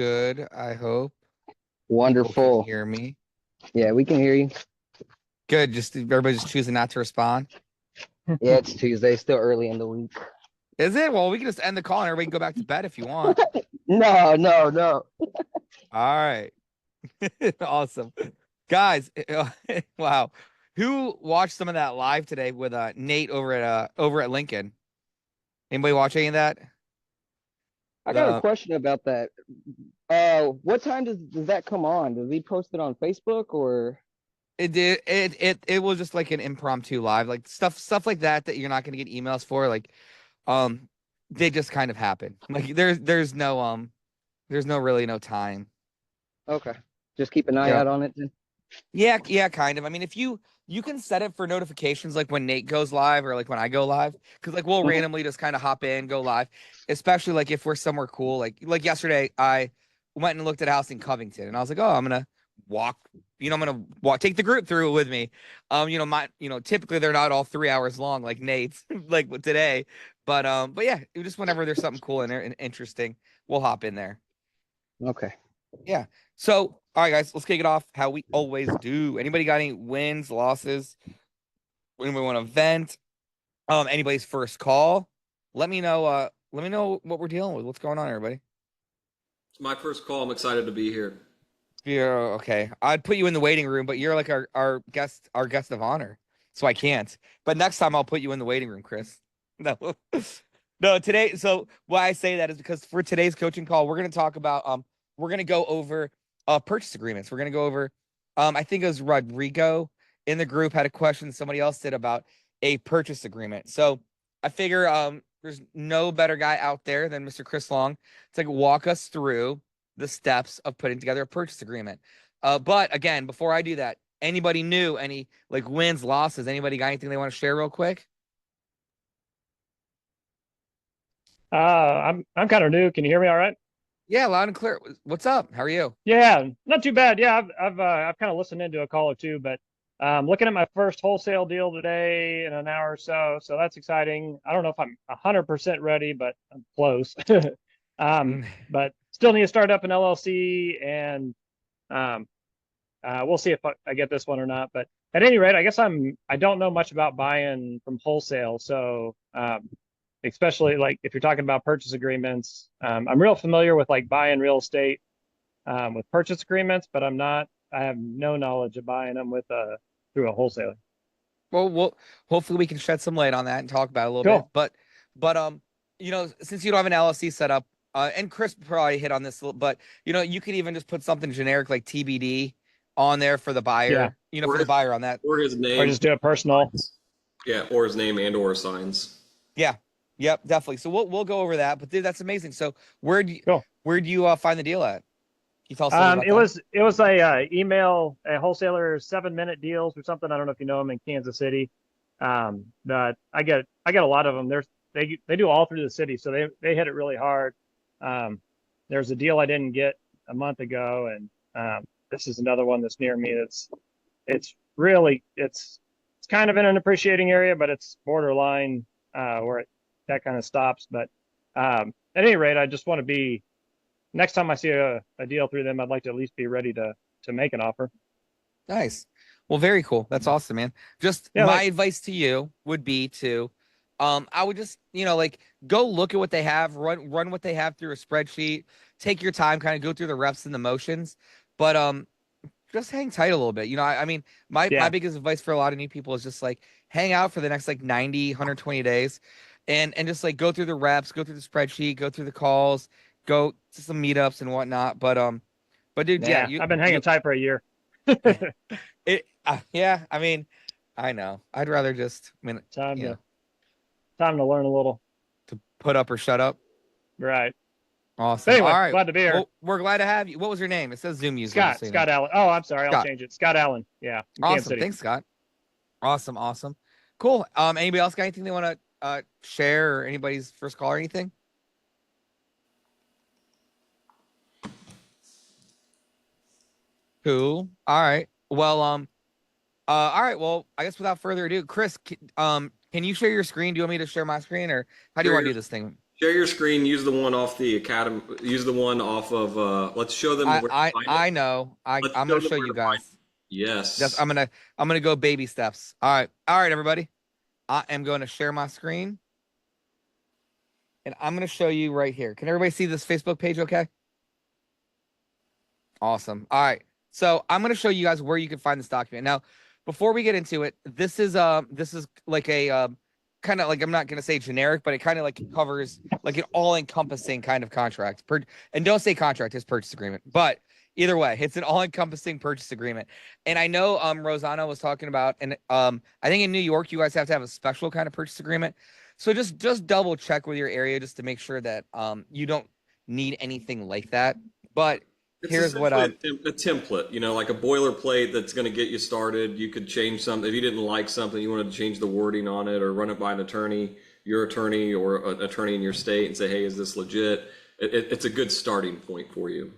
good, I hope. People can Wonderful. hear me. Yeah, we can hear you. Good. Just everybody's just choosing not to respond. Yeah, it's Tuesday, still early in the week. Is it? Well, we can just end the call and everybody can go back to bed if you want. No, no, no. All right. Awesome. Guys, wow. Who watched some of that live today with Nate over at Lincoln? Anybody watch any of that? I got a The question about that. What time does that come on? Does he post it on Facebook or? it was just like an impromptu live, like stuff like that you're not gonna get emails for. Like um they just kind of happen. Like there's no really no time. Okay, just keep an eye Yeah. out on it then. Yeah, kind of. I mean, if you can set it for notifications like when Nate goes live or like when I go live, because like we'll Mhm. randomly just kind of hop in, go live, especially like if we're somewhere cool. Like yesterday, I went and looked at a house in Covington, and I was like, oh, I'm gonna walk. I'm gonna walk, take the group through it with me. Typically they're not all 3 hours long like Nate's like today, but yeah, just whenever there's something cool and interesting, we'll hop in there. Okay. Yeah. So, all right, guys, let's kick it off how we always do. Anybody got any wins, losses? Anybody want to vent? Anybody's first call? Let me know. Let me know what we're dealing with. What's going on, everybody? It's my first call. I'm excited to be here. Yeah, okay. I'd put you in the waiting room, but you're like our guest of honor, so I can't. But next time I'll put you in the waiting room, Chris. No, no. Today, so why I say that is because for today's coaching call, we're gonna talk about we're gonna go over purchase agreements. We're gonna go over I think it was Rodrigo in the group had a question somebody else did about a purchase agreement. So I figure there's no better guy out there than Mr. Chris Long to like walk us through the steps of putting together a purchase agreement. But again, before I do that, anybody new, any like wins, losses, anybody got anything they want to share real quick? I'm kind of new. Can you hear me all right? Yeah, loud and clear. What's up? How are you? Yeah, not too bad. Yeah, I've kind of listened into a call or two, but looking at my first wholesale deal today in an hour or so, so that's exciting. I don't know if I'm 100% ready, but I'm close. But still need to start up an LLC, and um, we'll see if I get this one or not. But at any rate, I guess I don't know much about buying from wholesale, so especially like if you're talking about purchase agreements, I'm real familiar with like buying real estate with purchase agreements, but I have no knowledge of buying them with through a wholesaler. Well, hopefully we can shed some light on that and talk about it a little bit. Cool. But since you don't have an LLC set up, and Chris probably hit on this, but you could even just put something generic like TBD on there for the Yeah. buyer, Or for the his, buyer on that. or his Or name. just do it personal. Yeah, or his name and or signs. Yeah, yep, definitely. So we'll go over that. But dude, that's amazing. So Cool. where do you find the deal at? Can you tell us a little bit It about that? was it was a email a wholesaler 7 minute deals or something. I don't know if you know them in Kansas City. But I get a lot of them. They do all through the city, so they hit it really hard. Um, there's a deal I didn't get a month ago, and this is another one that's near me. It's really it's kind of in an appreciating area, but it's borderline where that kind of stops. But at any rate, I just want to be next time I see a deal through them, I'd like to at least be ready to make an offer. Nice. Well, very cool. That's awesome, man. Just Yeah, my like advice to you would be to, I would just, like go look at what they have, run what they have through a spreadsheet, take your time, kind of go through the reps and the motions, but just hang tight a little bit. I mean, my yeah, biggest advice for a lot of new people is just like hang out for the next like 90, 120 days, and just like go through the reps, go through the spreadsheet, go through the calls, go to some meetups and whatnot. But dude, yeah, yeah. I've been hanging tight for a year. yeah, I mean, I know. I'd rather just, I mean, Time you know, to time to learn a little. to put up or shut up. Right. But Awesome. All anyway, right. glad to be here. Well, we're glad to have you. What was your name? It says Zoom user, just Scott, so you know. Scott Allen. Oh, I'm sorry. I'll Scott. change it. Scott Allen. Yeah, in Kansas Awesome. City. Thanks, Scott. Awesome. Cool. Anybody else got anything they want to share or anybody's first call or anything? Cool. All right. Well, all right. Well, I guess without further ado, Chris, can you share your screen? Do you want me to share my screen or how do you Share want to your, do this thing? Share your screen. Use the one off the Academy. Use the one off of. Let's show them where to find it. I know. Let's I'm show gonna them show where you to find guys. it. Yes. I'm gonna go baby steps. All right, everybody. I am going to share my screen, and I'm gonna show you right here. Can everybody see this Facebook page? Okay. Awesome. All right. So I'm gonna show you guys where you can find this document. Now, before we get into it, this is like a kind of like, I'm not gonna say generic, but it kind of like covers like an all-encompassing kind of contract. And don't say contract, it's purchase agreement. But either way, it's an all-encompassing purchase agreement. And I know Rosanna was talking about, and I think in New York you guys have to have a special kind of purchase agreement. So just double check with your area just to make sure that you don't need anything like that. But It's here's what essentially a template, you know, like a boilerplate that's going to get you started. You could change something if you didn't like something, you wanted to change the wording on it or run it by an attorney, your attorney or an attorney in your state, and say, hey, is this legit? It's a good starting point for you.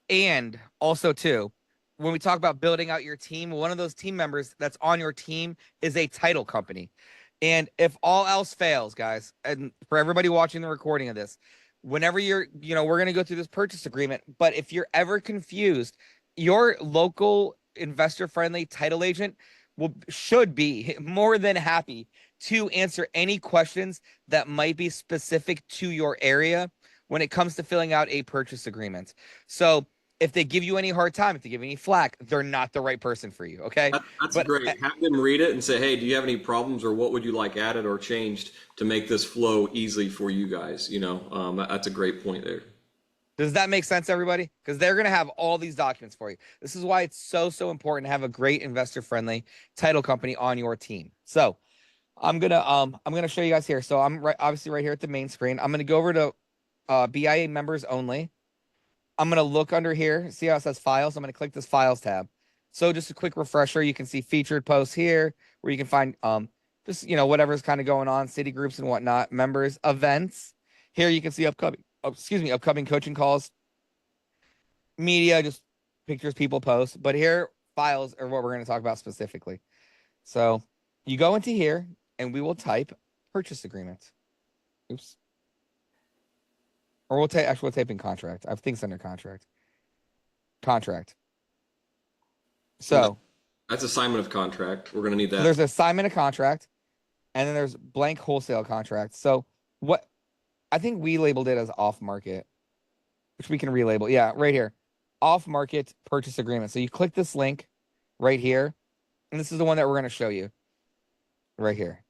And also too, when we talk about building out your team, one of those team members that's on your team is a title company. And if all else fails, guys, and for everybody watching the recording of this, whenever we're going to go through this purchase agreement, but if you're ever confused, your local investor friendly title agent should be more than happy to answer any questions that might be specific to your area when it comes to filling out a purchase agreement. So if they give you any hard time, if they give you any flack, they're not the right person for you. Okay. That's But great. Have them read it and say, hey, do you have any problems or what would you like added or changed to make this flow easily for you guys? You know, that's a great point there. does that make sense, everybody? Because they're going to have all these documents for you. This is why it's so important to have a great investor friendly title company on your team. So I'm gonna show you guys here. So I'm obviously right here at the main screen. I'm gonna go over to BIA members only. I'm gonna look under here, see how it says files. I'm gonna click this files tab. So just a quick refresher, you can see featured posts here where you can find just whatever's kind of going on, city groups and whatnot, members, events. Here you can see upcoming coaching calls, media, just pictures people post. But here, files are what we're gonna talk about specifically. So you go into here and we will type purchase agreement. Oops. Or we'll type in contract. I think it's under contract. Contract. So That's assignment of contract. We're going to need that. there's assignment of contract, and then there's blank wholesale contract. So what I think we labeled it as off market, which we can relabel. Yeah, right here. Off market purchase agreement. So you click this link right here, and this is the one that we're going to show you. Right here.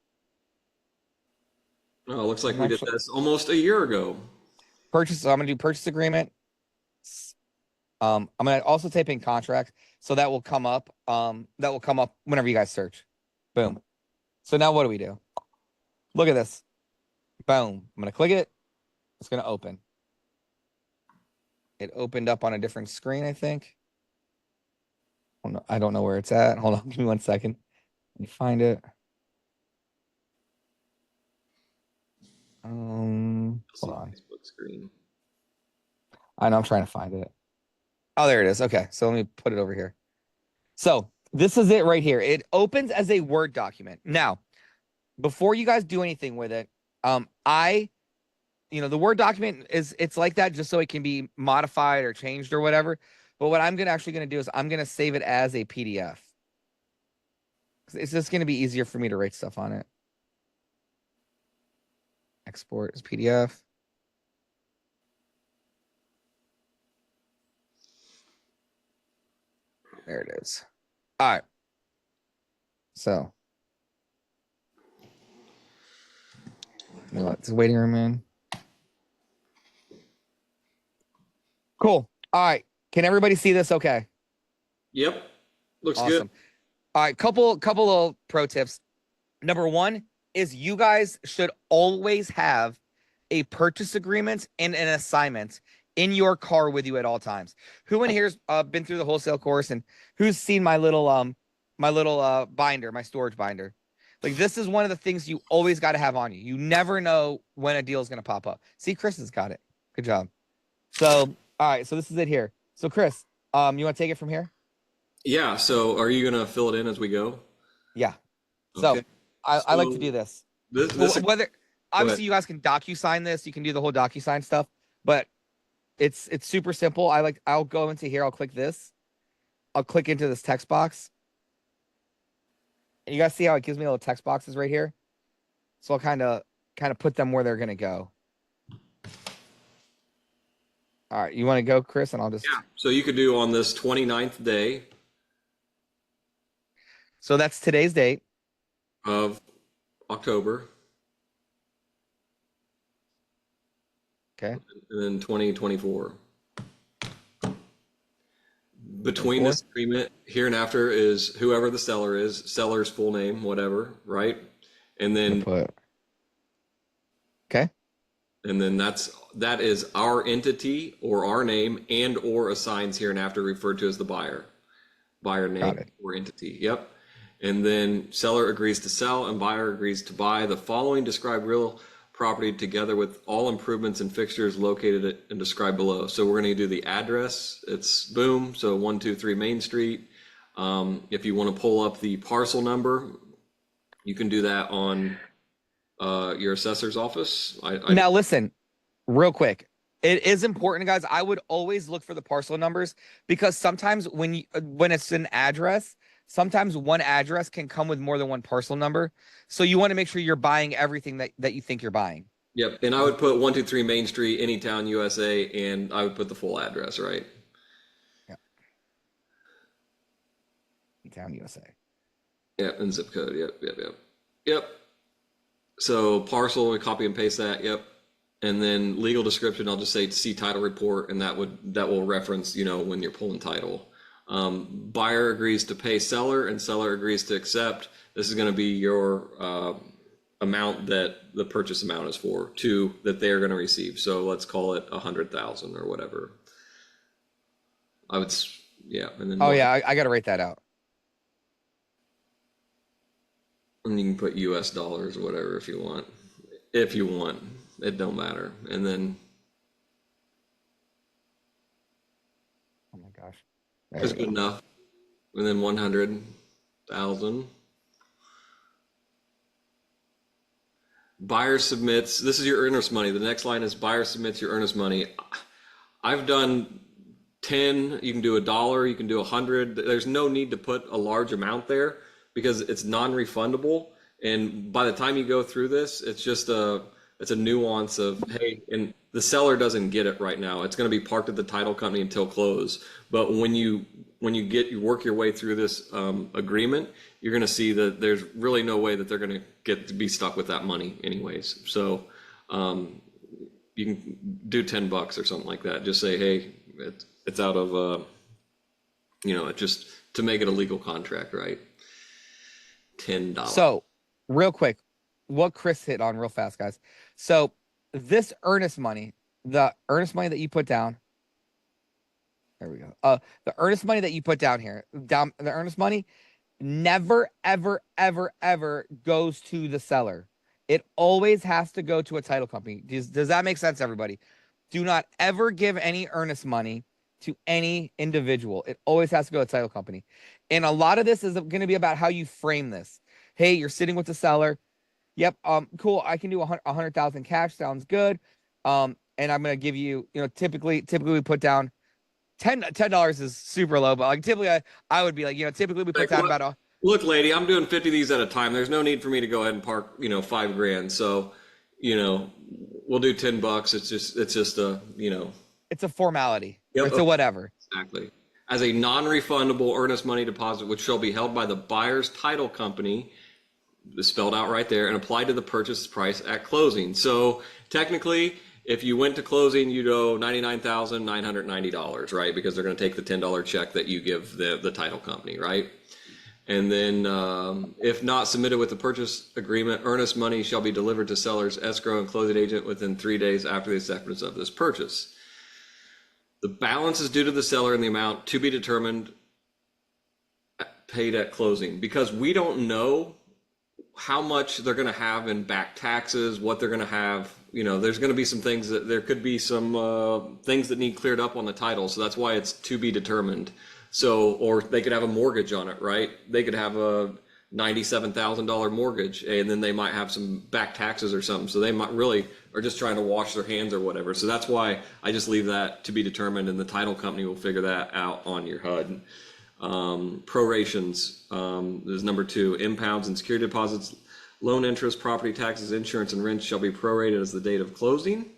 Oh, it looks like we did this almost a year ago. So I'm gonna do purchase agreement. I'm gonna also type in contract, so that will come up. That will come up whenever you guys search. Boom. So now what do we do? Look at this. Boom. I'm gonna click it. It's gonna open. It opened up on a different screen, I think. Oh, no, I don't know where it's at. Hold on, give me 1 second. Let me find it. Hold on. Facebook screen. I know I'm trying to find it. Oh, there it is. Okay, so let me put it over here. So this is it right here. It opens as a Word document. Now, before you guys do anything with it, the Word document it's like that just so it can be modified or changed or whatever. But what I'm actually gonna do is I'm gonna save it as a PDF. It's just gonna be easier for me to write stuff on it. Export as PDF. There it is. All right. So, it's a waiting room in. Cool. All right. Can everybody see this? Okay. Yep. Looks Awesome. good. All right. Couple of pro tips. Number one is you guys should always have a purchase agreement and an assignment in your car with you at all times. Who in here's been through the wholesale course and who's seen my little binder, my storage binder? Like this is one of the things you always got to have on you. You never know when a deal is going to pop up. See, Chris has got it. Good job. So, all right, so this is it here. So Chris, you want to take it from here? Yeah. So are you going to fill it in as we go? Yeah. So Okay. I like to do this. This whether obviously you guys can DocuSign this. You can do the whole DocuSign stuff, but it's super simple. I'll go into here. I'll click this. I'll click into this text box. And you guys see how it gives me little text boxes right here? So I'll kind of put them where they're going to go. All right. You want to go, Chris? And I'll just. Yeah. So you could do on this 29th day So that's today's date of October. Okay. And then 2024. Between this agreement, here and after is whoever the seller is, seller's full name, whatever, right? And then okay. And then that is our entity or our name and or assigns here and after referred to as the buyer name or entity. Yep. And then seller agrees to sell and buyer agrees to buy the following described real property together with all improvements and fixtures located and described below. So we're going to do the address. It's boom. So 123 Main Street. If you want to pull up the parcel number, you can do that on your assessor's office. Now listen, real quick. It is important, guys. I would always look for the parcel numbers because sometimes when it's an address, sometimes one address can come with more than one parcel number. So you want to make sure you're buying everything that you think you're buying. Yep. And I would put 123 Main Street, Anytown, USA, and I would put the full address, right? Yeah. Anytown, USA. Yep. And zip code. Yep. So parcel, we copy and paste that. Yep. And then legal description, I'll just say see title report, and that will reference, when you're pulling title. Buyer agrees to pay seller and seller agrees to accept. This is going to be your amount that the purchase amount is for, that they're going to receive. So let's call it 100,000 or whatever. And then I got to write that out. And you can put US dollars or whatever if you want. It don't matter. And then oh my gosh. that's good enough. And then 100,000. Buyer submits, this is your earnest money. The next line is buyer submits your earnest money. I've done 10, you can do $1, you can do 100. There's no need to put a large amount there because it's non-refundable. And by the time you go through this, it's just it's a nuance of, hey, and the seller doesn't get it right now. It's going to be parked at the title company until close. But when you work your way through this agreement, you're going to see that there's really no way that they're going to get to be stuck with that money anyways. So you can do $10 or something like that. Just say, hey, it's out of, just to make it a legal contract, right? $10. So real quick, what Chris hit on real fast, guys. So this earnest money, the earnest money that you put down, there we go. The earnest money that you put down here, the earnest money never, ever, ever, ever goes to the seller. It always has to go to a title company. Does that make sense, everybody? Do not ever give any earnest money to any individual. It always has to go to a title company. And a lot of this is going to be about how you frame this. Hey, you're sitting with the seller. Yep. Cool. I can do 100,000 cash. Sounds good. And I'm going to give you, typically we put down $10 is super low, but like typically I would be like, typically we put down about look, lady, I'm doing 50 of these at a time. There's no need for me to go ahead and park, $5,000. So, we'll do $10. It's just a, it's a formality. Yep. It's a whatever. Exactly. As a non-refundable earnest money deposit, which shall be held by the buyer's title company, spelled out right there, and applied to the purchase price at closing. So technically, if you went to closing, you'd owe $99,990, right? Because they're going to take the $10 check that you give the title company, right? And then if not submitted with the purchase agreement, earnest money shall be delivered to seller's escrow and closing agent within 3 days after the acceptance of this purchase. The balance is due to the seller in the amount to be determined paid at closing, because we don't know how much they're going to have in back taxes, what they're going to have. There's going to be some things there could be some things that need cleared up on the title. So that's why it's to be determined. So, or they could have a mortgage on it, right? They could have $97,000 mortgage, and then they might have some back taxes or something. So they might really are just trying to wash their hands or whatever. So that's why I just leave that to be determined, and the title company will figure that out on your HUD. Prorations is number 2. Impounds and security deposits, loan interest, property taxes, insurance, and rent shall be prorated as the date of closing.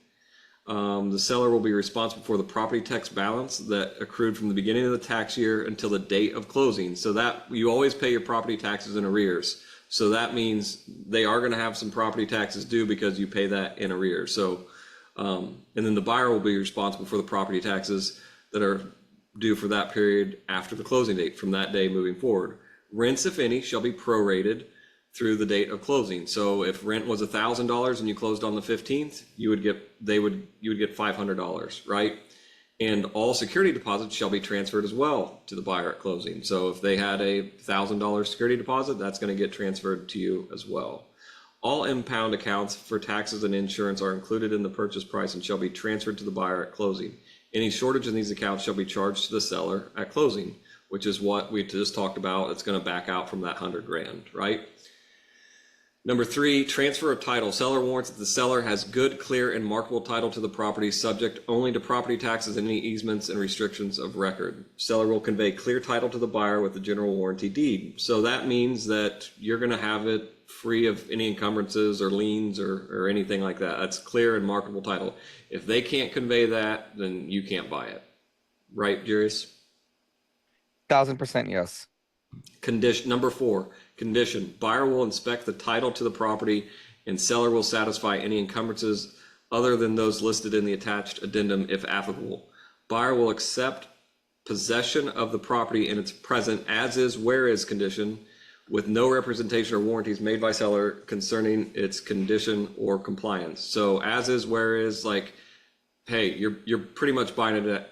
The seller will be responsible for the property tax balance that accrued from the beginning of the tax year until the date of closing. So that you always pay your property taxes in arrears. So that means they are going to have some property taxes due because you pay that in arrears. So, and then the buyer will be responsible for the property taxes that are due for that period after the closing date from that day moving forward. Rents, if any, shall be prorated through the date of closing. So if rent was $1,000 and you closed on the 15th, you would get $500, right? And all security deposits shall be transferred as well to the buyer at closing. So if they had a $1,000 security deposit, that's going to get transferred to you as well. All impound accounts for taxes and insurance are included in the purchase price and shall be transferred to the buyer at closing. Any shortage in these accounts shall be charged to the seller at closing, which is what we just talked about. It's going to back out from that $100,000, right? Number 3, transfer of title. Seller warrants that the seller has good, clear, and markable title to the property, subject only to property taxes and any easements and restrictions of record. Seller will convey clear title to the buyer with the general warranty deed. So that means that you're going to have it free of any encumbrances or liens or anything like that. That's clear and markable title. If they can't convey that, then you can't buy it. Right, Jarius? 1000% yes. Condition number 4, condition. Buyer will inspect the title to the property and seller will satisfy any encumbrances other than those listed in the attached addendum if applicable. Buyer will accept possession of the property in its present as is where is condition with no representation or warranties made by seller concerning its condition or compliance. So as is where is, like, hey, you're pretty much buying it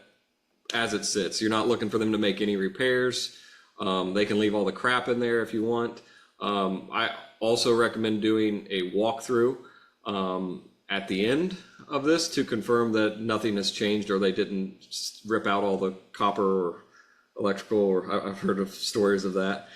as it sits. You're not looking for them to make any repairs. They can leave all the crap in there if you want. I also recommend doing a walkthrough at the end of this to confirm that nothing has changed or they didn't rip out all the copper or electrical, or I've heard of stories of that.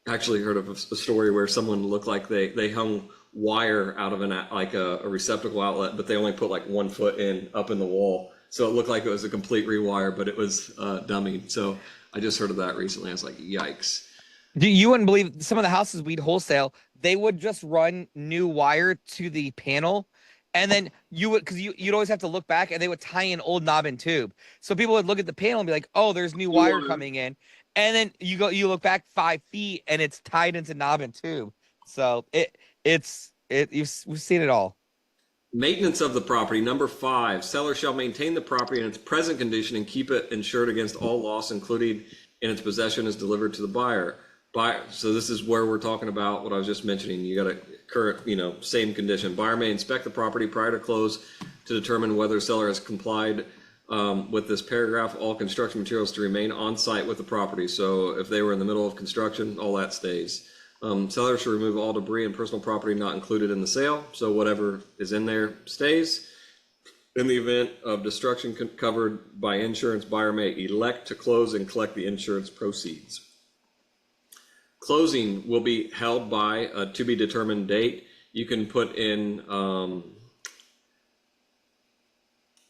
Actually heard of a story where someone looked like they hung wire out of a receptacle outlet, but they only put like 1 foot up in the wall. So it looked like it was a complete rewire, but it was dummied. So I just heard of that recently. I was like, yikes. You wouldn't believe some of the houses we'd wholesale, they would just run new wire to the panel. And then you'd always have to look back and they would tie in old knob and tube. So people would look at the panel and be like, oh, there's new wire coming in. And then you look back 5 feet and it's tied into knob and tube. So we've seen it all. Maintenance of the property. Number 5, seller shall maintain the property in its present condition and keep it insured against all loss, including in its possession as delivered to the buyer. So this is where we're talking about what I was just mentioning. You got a current, same condition. Buyer may inspect the property prior to close to determine whether seller has complied with this paragraph. All construction materials to remain on site with the property. So if they were in the middle of construction, all that stays. Seller should remove all debris and personal property not included in the sale. So whatever is in there stays. In the event of destruction covered by insurance, buyer may elect to close and collect the insurance proceeds. Closing will be held by a to be determined date. You can put in,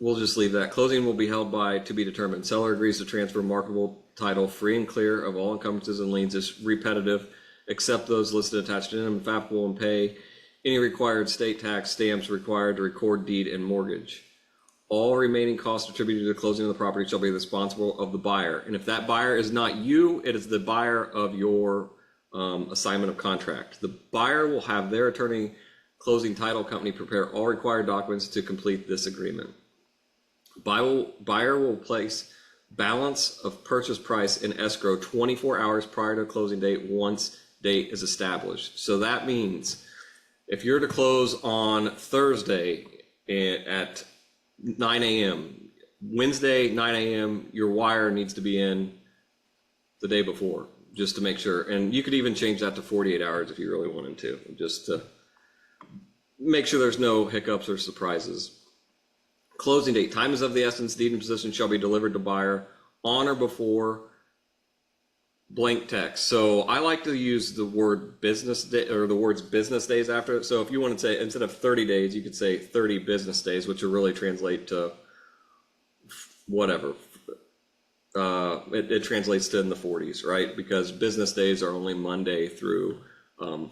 we'll just leave that. Closing will be held by to be determined. Seller agrees to transfer marketable title free and clear of all encumbrances and liens. It's repetitive, except those listed attached in them, applicable, and pay any required state tax stamps required to record deed and mortgage. All remaining costs attributed to the closing of the property shall be responsible of the buyer. And if that buyer is not you, it is the buyer of your assignment of contract. The buyer will have their attorney closing title company prepare all required documents to complete this agreement. Buyer will place balance of purchase price in escrow 24 hours prior to closing date once date is established. So that means if you're to close on Thursday at 9 a.m., Wednesday, 9 a.m., your wire needs to be in the day before, just to make sure. And you could even change that to 48 hours if you really wanted to, just to make sure there's no hiccups or surprises. Closing date. Time is of the essence. Deed and possession shall be delivered to buyer on or before 48 hours prior to closing date. If the buyer is not you, it is the buyer of your assignment of contract. The buyer will have their attorney closing title company prepare all required documents to complete this agreement. Buyer will place balance of purchase price in escrow 24 hours prior to closing date once date is established. So that means if you're to close on Thursday at 9 a.m., Wednesday, 9 a.m., your wire needs to be in the day before, just to make sure. And you could even change that to 48 hours if you really wanted to, just to make sure there's no hiccups or surprises. Closing date. Time is of the essence. Deed and possession shall be delivered to buyer on or before blank text. So I like to use the word business day or the words business days after it. So if you want to say instead of 30 days, you could say 30 business days, which will really translate to whatever. It translates to in the 40s, right? Because business days are only Monday through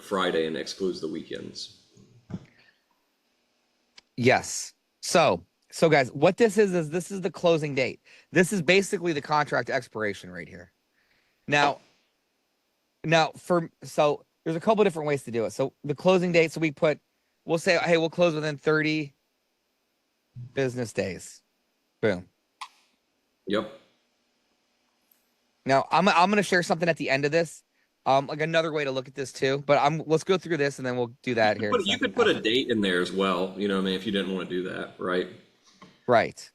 Friday and excludes the weekends. Yes. So guys, what this is this is the closing date. This is basically the contract expiration right here. Now, so there's a couple different ways to do it. So the closing date, so we'll say, hey, we'll close within 30 business days. Boom. Yep. Now I'm gonna share something at the end of this, like another way to look at this too. But let's go through this and then we'll do that here in a You second. could put a date in there as well. You know what I mean? If you didn't want to do that, right? Right.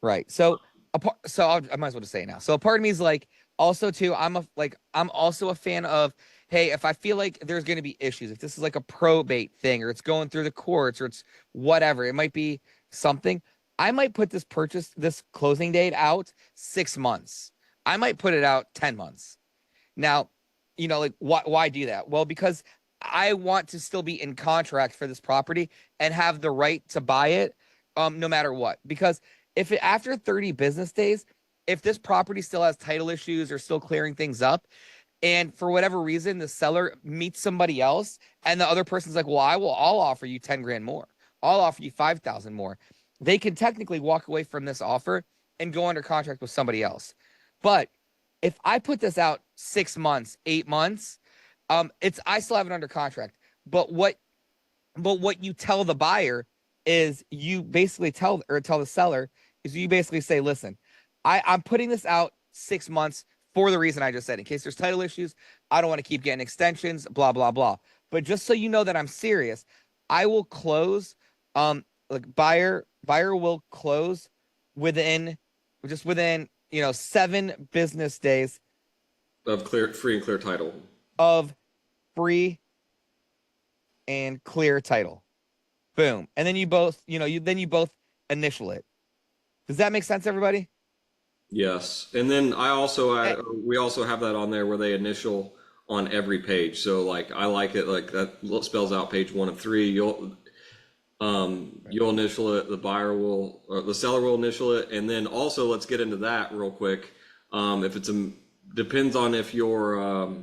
Right. So I might as well just say it now. So a part of me is like, also too, I'm also a fan of, hey, if I feel like there's going to be issues, if this is like a probate thing or it's going through the courts or it's whatever, it might be something. I might put this closing date out 6 months. I might put it out 10 months. Now, like why do that? Well, because I want to still be in contract for this property and have the right to buy it, no matter what. Because after 30 business days, if this property still has title issues or still clearing things up, and for whatever reason the seller meets somebody else, and the other person's like, "Well, I'll offer you 10 grand more. I'll offer you 5,000 more." They can technically walk away from this offer and go under contract with somebody else. But if I put this out 6 months, 8 months, I still have it under contract. But what you tell the buyer is you basically tell the seller is you basically say, listen, I'm putting this out 6 months for the reason I just said, in case there's title issues, I don't want to keep getting extensions, blah, blah, blah. But just so you know that I'm serious, I will close, like buyer will close within 7 business days Of free and clear title. of free and clear title. Boom. And then you both initial it. Does that make sense, everybody? Yes. And then we also have that on there where they initial on every page. So like I like it like that spells out page 1 of 3. You'll initial it, the seller will initial it, and then also let's get into that real quick. If depends on if you're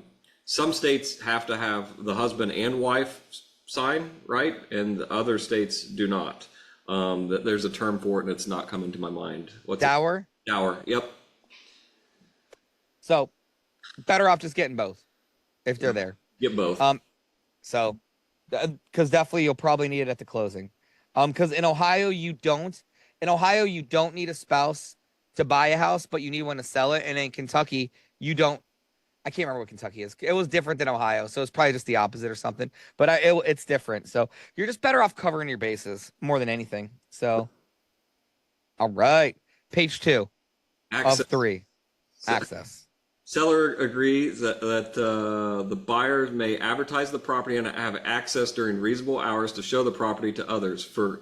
some states have to have the husband and wife sign, right? And the other states do not. There's a term for it and it's not coming to my mind. What's Dower? it? Dower, yep. So better off just getting both if they're there. Get both. So because definitely you'll probably need it at the closing. Because in Ohio you don't need a spouse to buy a house, but you need one to sell it. And in Kentucky, you don't. I can't remember what Kentucky is. It was different than Ohio, so it's probably just the opposite or something. But it's different. So you're just better off covering your bases more than anything. So, all right, page 2 of 3, access. Seller agrees that the buyer may advertise the property and have access during reasonable hours to show the property to others. For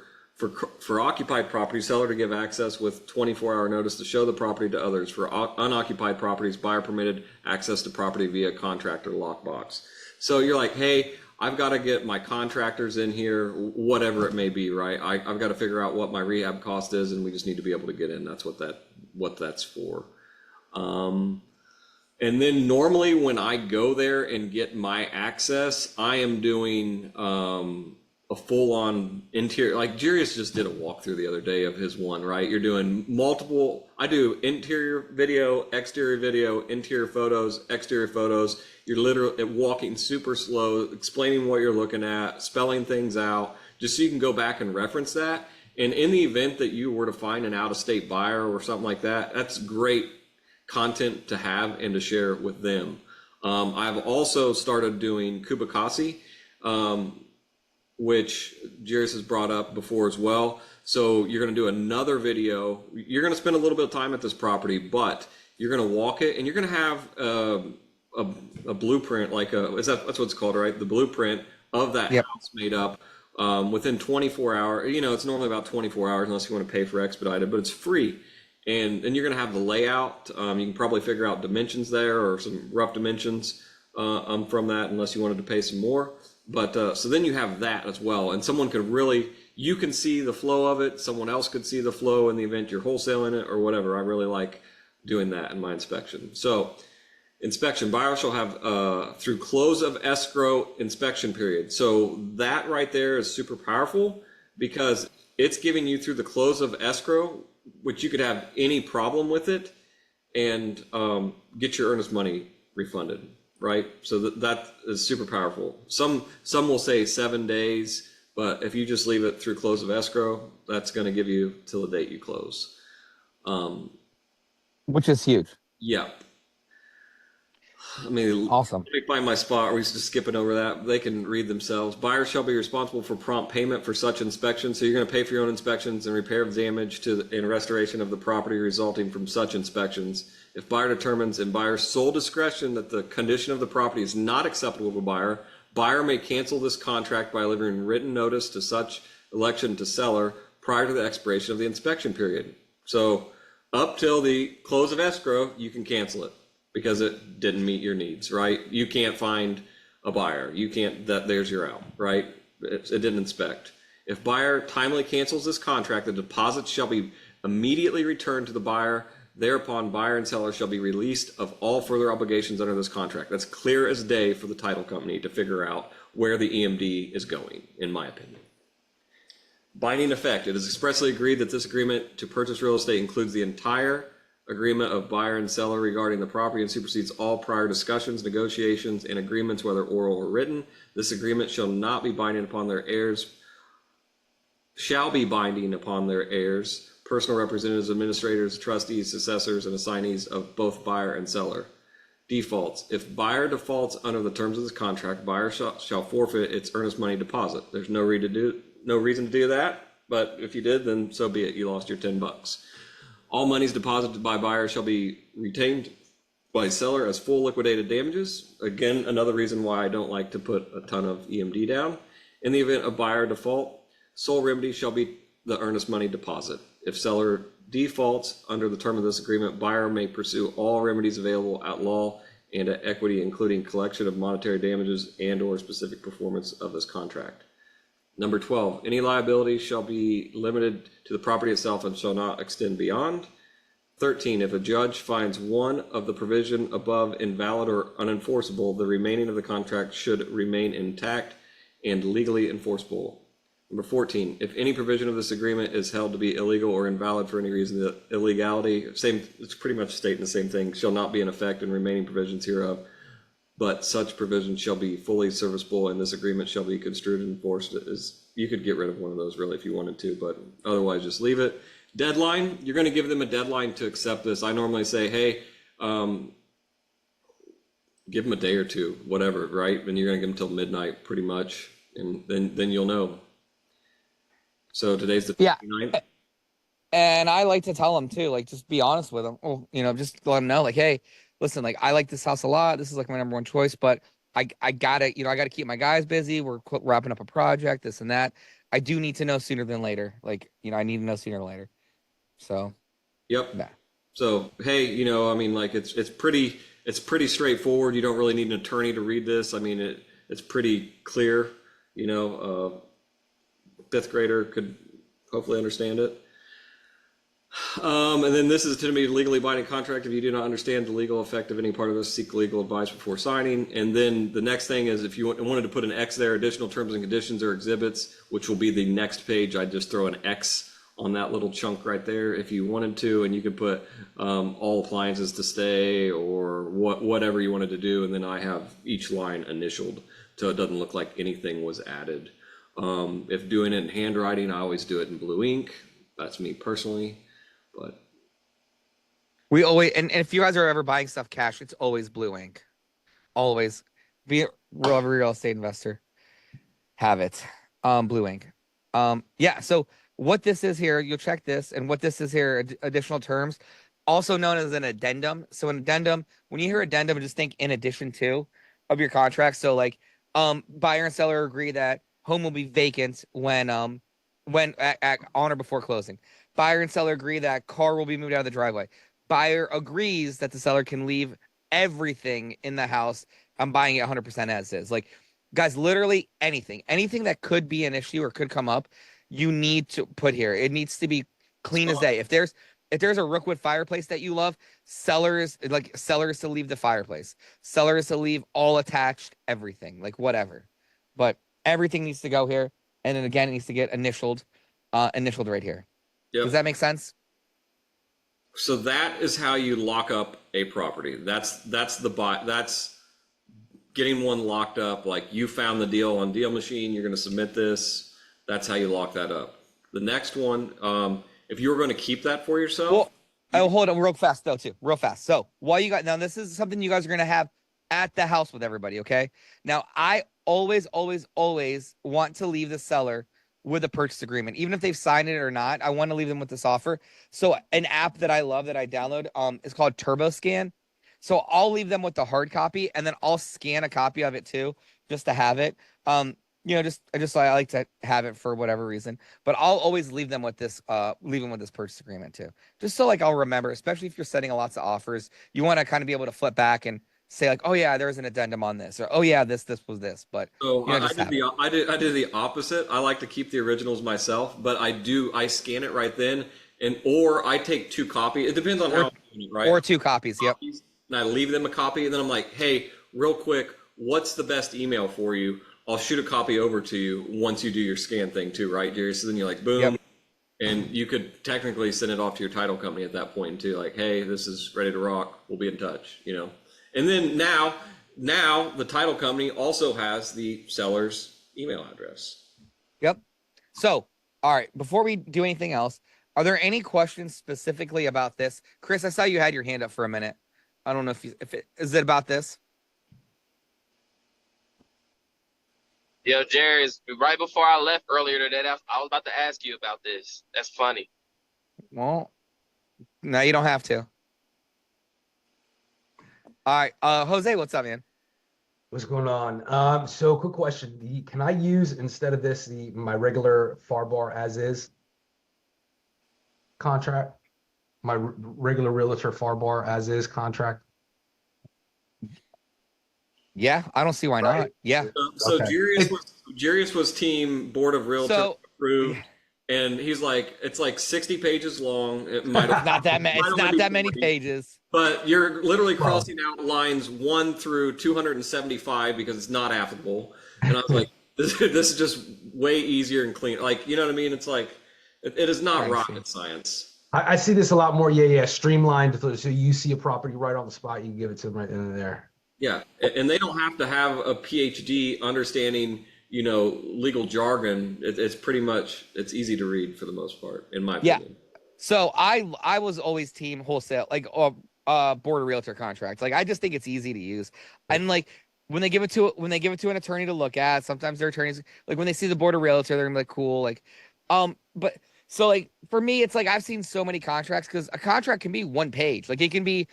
occupied property, seller to give access with 24-hour notice to show the property to others. For unoccupied properties, buyer permitted access to property via contractor lockbox. So you're like, hey, I've got to get my contractors in here, whatever it may be, right? I've got to figure out what my rehab cost is, and we just need to be able to get in. That's what that's for. And then normally when I go there and get my access, I am doing a full-on interior. Like Jirius just did a walkthrough the other day of his one, right? You're doing multiple. I do interior video, interior photos, exterior photos. You're literally walking super slow, explaining what you're looking at, spelling things out, just so you can go back and reference that. And in the event that you were to find an out-of-state buyer or something like that, that's great content to have and to share with them. I've also started doing Kubikasi, which Jairus has brought up before as well. So you're going to do another video. You're going to spend a little bit of time at this property, but you're going to walk it and you're going to have a blueprint, that's what it's called, right? The blueprint of that house made up within 24 hours. It's normally about 24 hours unless you want to pay for expedited, but it's free. and you're going to have the layout. You can probably figure out dimensions there or some rough dimensions from that, unless you wanted to pay some more. But so then you have that as well, and someone could really, you can see the flow of it. Someone else could see the flow in the event you're wholesaling it or whatever. I really like doing that in my inspection. So inspection, buyer shall have through close of escrow inspection period. So that right there is super powerful because it's giving you through the close of escrow, which you could have any problem with it and get your earnest money refunded, right? So that is super powerful. Some will say 7 days, but if you just leave it through close of escrow, that's going to give you till the date you close. Which is huge. Yeah. I mean, Awesome. let me find my spot. We're just skipping over that. They can read themselves. Buyers shall be responsible for prompt payment for such inspections. So you're going to pay for your own inspections and repair of damage and restoration of the property resulting from such inspections. If buyer determines in buyer's sole discretion that the condition of the property is not acceptable to buyer, buyer may cancel this contract by delivering written notice to such election to seller prior to the expiration of the inspection period. So up till the close of escrow, you can cancel it because it didn't meet your needs, right? You can't find a buyer. You can't, there's your out, right? It didn't inspect. If buyer timely cancels this contract, the deposits shall be immediately returned to the buyer. Thereupon, buyer and seller shall be released of all further obligations under this contract. That's clear as day for the title company to figure out where the EMD is going, in my opinion. Binding effect. It is expressly agreed that this agreement to purchase real estate includes the entire agreement of buyer and seller regarding the property and supersedes all prior discussions, negotiations, and agreements, whether oral or written. This agreement shall not be binding upon their heirs, shall be binding upon their heirs, personal representatives, administrators, trustees, successors, and assignees of both buyer and seller. Defaults. If buyer defaults under the terms of this contract, buyer shall forfeit its earnest money deposit. There's no reason to do that, but if you did, then so be it. You lost your $10. All monies deposited by buyer shall be retained by seller as full liquidated damages. Again, another reason why I don't like to put a ton of EMD down. In the event of buyer default, sole remedy shall be the earnest money deposit. If seller defaults under the term of this agreement, buyer may pursue all remedies available at law and at equity, including collection of monetary damages and or specific performance of this contract. Number 12, any liability shall be limited to the property itself and shall not extend beyond. 13, if a judge finds one of the provision above invalid or unenforceable, the remaining of the contract should remain intact and legally enforceable. Number 14, if any provision of this agreement is held to be illegal or invalid for any reason, the illegality, it's pretty much stating the same thing, shall not be in effect and remaining provisions hereof, but such provisions shall be fully serviceable and this agreement shall be construed and enforced. You could get rid of one of those really if you wanted to, but otherwise just leave it. Deadline, you're going to give them a deadline to accept this. I normally say, hey, give them a day or two, whatever, right? And you're going to give them till midnight pretty much, and then you'll know. So today's the 29th. And I like to tell them too, like, just be honest with them. Oh, just let them know, like, hey, listen, like, I like this house a lot. This is like my number one choice, but I gotta keep my guys busy. We're wrapping up a project, this and that. I do need to know sooner than later. Like, I need to know sooner than later. So, yep. Yeah. So, hey, I mean, like, it's pretty straightforward. You don't really need an attorney to read this. I mean, it's pretty clear. Fifth grader could hopefully understand it. And then this is to be a legally binding contract. If you do not understand the legal effect of any part of this, seek legal advice before signing. And then the next thing is, if you wanted to put an X there, additional terms and conditions or exhibits, which will be the next page, I'd just throw an X on that little chunk right there if you wanted to, and you could put all appliances to stay or whatever you wanted to do. And then I have each line initialed so it doesn't look like anything was added. If doing it in handwriting, I always do it in blue ink. That's me personally. But we always, and if you guys are ever buying stuff cash, it's always blue ink. Always. Be a real estate investor. Have it. Blue ink. Yeah, so what this is here, you'll check this, and what this is here, additional terms, also known as an addendum. So an addendum, when you hear addendum, just think in addition to of your contract. So like buyer and seller agree that home will be vacant when on or before closing. Buyer and seller agree that car will be moved out of the driveway. Buyer agrees that the seller can leave everything in the house. I'm buying it 100% as is. Like, guys, literally anything that could be an issue or could come up, you need to put here. It needs to be clean as day. If there's a Rookwood fireplace that you love, sellers to leave the fireplace. Sellers to leave all attached, everything, like whatever. But everything needs to go here. And then again, it needs to get initialed right here. Yep. Does that make sense? So that is how you lock up a property. That's getting one locked up. Like, you found the deal on Deal Machine, you're going to submit this. That's how you lock that up. The next one, if you were going to keep that for yourself. Well, hold on real fast though, too. Real fast. So now this is something you guys are going to have at the house with everybody. Okay. Now I always want to leave the seller with a purchase agreement, even if they've signed it or not. I want to leave them with this offer. So an app that I love that I download is called TurboScan. So I'll leave them with the hard copy, and then I'll scan a copy of it too, just to have it. Just I like to have it for whatever reason. But I'll always leave them with this purchase agreement too, just so like I'll remember. Especially if you're setting lots of offers, you want to kind of be able to flip back and say like, oh yeah, there's an addendum on this, or oh yeah, this was this. But So you know, just I did the opposite. I like to keep the originals myself, but I scan it right then, or I take 2 copies. It depends on how I'm doing it, right? Or 2 copies. Yep. And I leave them a copy, and then I'm like, hey, real quick, what's the best email for you? I'll shoot a copy over to you once you do your scan thing too, right, Jerry? So then you're like, boom. Yep. And you could technically send it off to your title company at that point too, like, hey, this is ready to rock. We'll be in touch, you know? And then now the title company also has the seller's email address. Yep. So, all right, before we do anything else, are there any questions specifically about this? Chris, I saw you had your hand up for a minute. I don't know if it is it about this? Yo, Jerry, right before I left earlier today, I was about to ask you about this. That's funny. Well, no, you don't have to. All right, Jose, what's up, man? What's going on? So quick question. Can I use, instead of this, my regular FAR bar as is contract? My regular realtor FAR bar as is contract? Yeah, I don't see why not. Yeah. So Okay. Jarius was team board of realtor So approved, and he's like, it's like 60 pages long. It might It's not that many. It's not that many 40. pages. But you're literally crossing out lines 1 through 275 because it's not applicable. And I was like, this is just way easier and clean. Like, you know what I mean? It's like, it is not rocket science. I see this a lot more. Yeah. Streamlined. So you see a property right on the spot, you can give it to them right then and there. Yeah. And they don't have to have a PhD understanding, you know, legal jargon. It's pretty much, it's easy to read for the most part, in my opinion. So I was always team wholesale, like board of realtor contracts. Like, I just think it's easy to use. And like when they give it to an attorney to look at, sometimes their attorneys, like when they see the board of realtor, they're gonna be like, cool. Like, but so like for me, it's like I've seen so many contracts, because a contract can be 1 page. Like it can be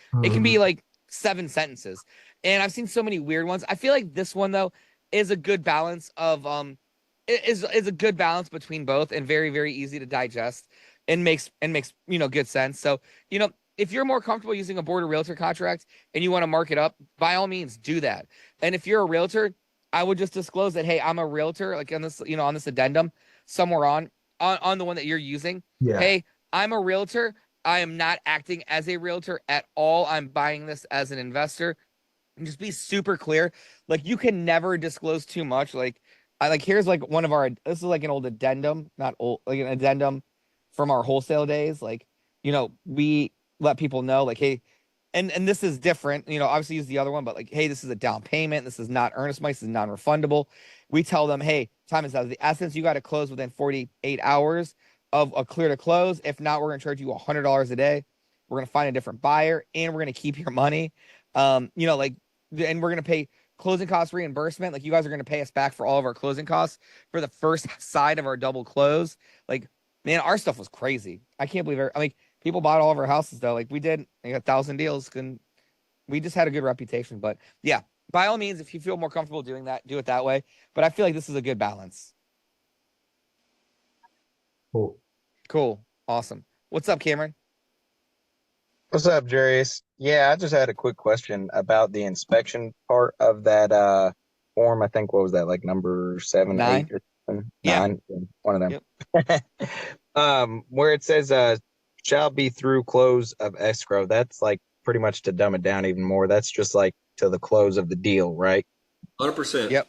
like 7 sentences. And I've seen so many weird ones. I feel like this one though is a good balance of is a good balance between both, and very, very easy to digest, and makes you know, good sense. So, you know, if you're more comfortable using a board of realtor contract and you want to mark it up, by all means do that. And if you're a realtor, I would just disclose that, hey, I'm a realtor, like on this, you know, on this addendum somewhere on the one that you're using. Yeah. Hey, I'm a realtor. I am not acting as a realtor at all. I'm buying this as an investor. And just be super clear. Like, you can never disclose too much. Like, here's like this is like an old addendum, not old, like an addendum from our wholesale days. Like, you know, we let people know, like, hey, and this is different, you know, obviously use the other one, but like, hey, this is a down payment. This is not earnest money. This is non-refundable. We tell them, hey, time is of the essence. You got to close within 48 hours of a clear to close. If not, we're going to charge you $100 a day. We're going to find a different buyer, and we're going to keep your money. You know, like, and we're going to pay closing cost reimbursement. Like, you guys are going to pay us back for all of our closing costs for the first side of our double close. Like, man, our stuff was crazy. I can't believe it. I mean, people bought all of our houses though. Like, we did like 1,000 deals, and we just had a good reputation. But yeah, by all means, if you feel more comfortable doing that, do it that way. But I feel like this is a good balance. Cool. Cool. Awesome. What's up, Cameron? What's up, Jarius? Yeah, I just had a quick question about the inspection part of that form. I think what was that, like number 7, 8, 9? or something? Yeah. 9, one of Yep. them. Where it says shall be through close of escrow. That's like pretty much to dumb it down even more. That's just like to the close of the deal, right? 100%. Yep.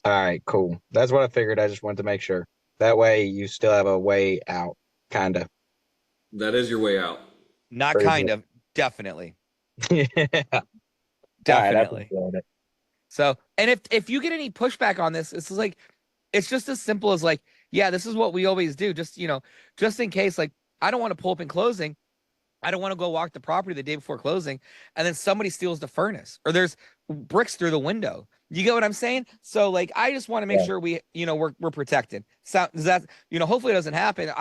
All right, cool. That's what I figured. I just wanted to make sure. That way you still have a way out, kind of. That is your way out. Not kind of. Definitely. Yeah. All right, I Definitely. appreciate it. So, and if you get any pushback on this, it's like, it's just as simple as like, yeah, this is what we always do. Just, just in case, like, I don't want to pull up in closing. I don't want to go walk the property the day before closing, and then somebody steals the furnace or there's bricks through the window. You get what I'm saying? So like, I just want to make Yeah. sure we're protected. So does that, hopefully it doesn't happen.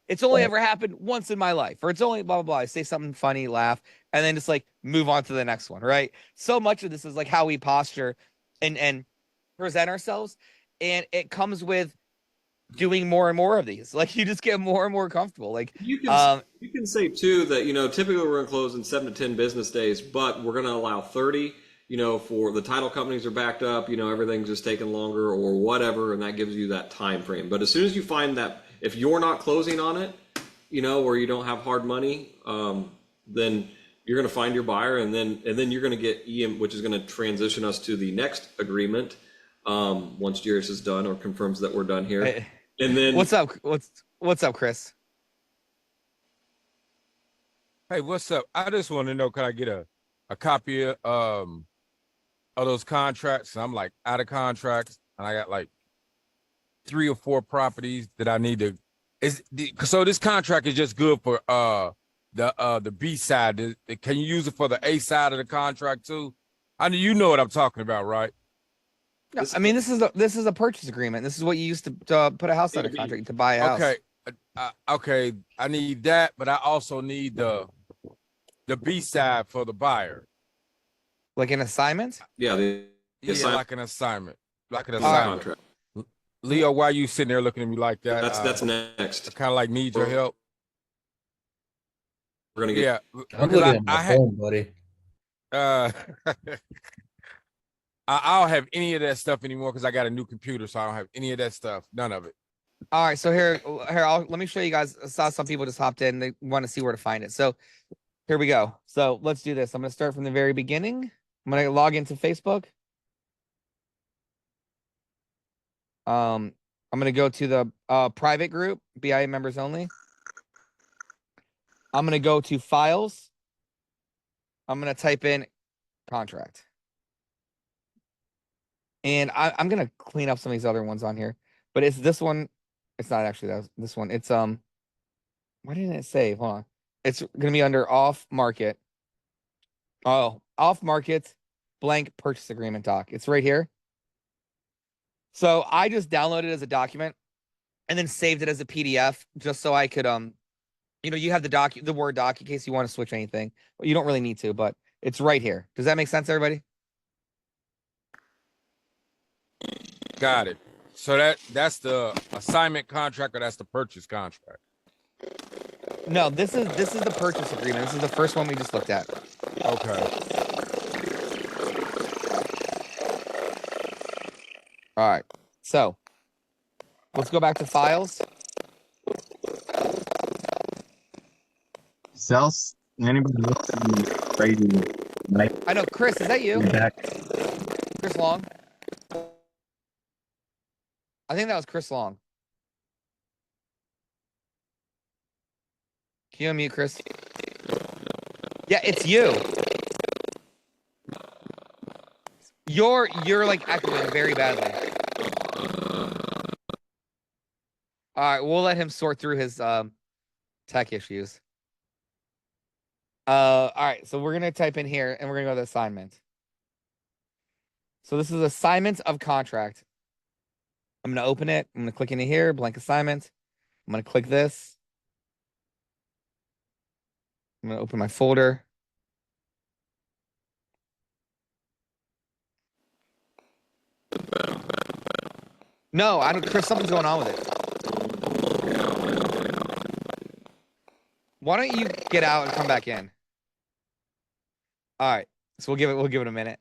It's only Right. ever happened once in my life, or it's only blah, blah, blah. I say something funny, laugh, and then just like move on to the next one. Right. So much of this is like how we posture and present ourselves. And it comes with doing more and more of these. Like you just get more and more comfortable. Like, You can say too that typically we're going to close in 7 to 10 business days, but we're going to allow 30. For the title companies are backed up. Everything's just taking longer or whatever, and that gives you that time frame. But as soon as you find that if you're not closing on it, or you don't have hard money, then you're going to find your buyer, and then you're going to get EM, which is going to transition us to the next agreement once Jairus is done or confirms that we're done here. Hey, And then what's up? What's up, Chris? Hey, what's up? I just want to know, can I get a copy of those contracts? I'm like out of contracts, and I got like 3 or 4 properties that I need to. So this contract is just good for the B side. Can you use it for the A side of the contract too? I know you know what I'm talking about, right? No, I mean, this is a purchase agreement. This is what you used to put a house under contract to buy a house. Okay, okay. I need that, but I also need the B side for the buyer. Like an assignment? yeah, Like an assignment, like an right. assignment. contract. Leo, why you sitting there looking at me like that? That's next. Kind of like need your help. We're gonna get. Yeah, I'm because looking at my phone, buddy. I don't have any of that stuff anymore because I got a new computer, so I don't have any of that stuff. None of it. All right, so here, let me show you guys. I saw some people just hopped in. They want to see where to find it. So here we go. So let's do this. I'm going to start from the very beginning. I'm going to log into Facebook. I'm going to go to the private group, BIA members only. I'm going to go to files. I'm going to type in contract. And I'm going to clean up some of these other ones on here. But it's this one. It's not actually this one. It's why didn't it save? Hold on. It's going to be under off market. Oh, off market blank purchase agreement doc. It's right here. So I just downloaded it as a document and then saved it as a PDF just so I could you have the Word doc in case you want to switch anything. Well, you don't really need to, but it's right here. Does that make sense, everybody? Got it. So that's the assignment contract, or that's the purchase contract? No, this is the purchase agreement. This is the first one we just looked at. Okay. All right. So let's go back to files. Cells? Anybody looks crazy? Like, I know, Chris, is that you? back. Chris Long? I think that was Chris Long. Can you unmute, Chris? Yeah, it's you. You're like echoing very badly. All right, we'll let him sort through his tech issues. All right, so we're gonna type in here and we're gonna go to assignment. So this is assignment of contract. I'm gonna open it. I'm gonna click into here, blank assignment. I'm gonna click this. I'm gonna open my folder. No, I don't, Chris, something's going on with it. Why don't you get out and come back in? All right. So we'll give it a minute.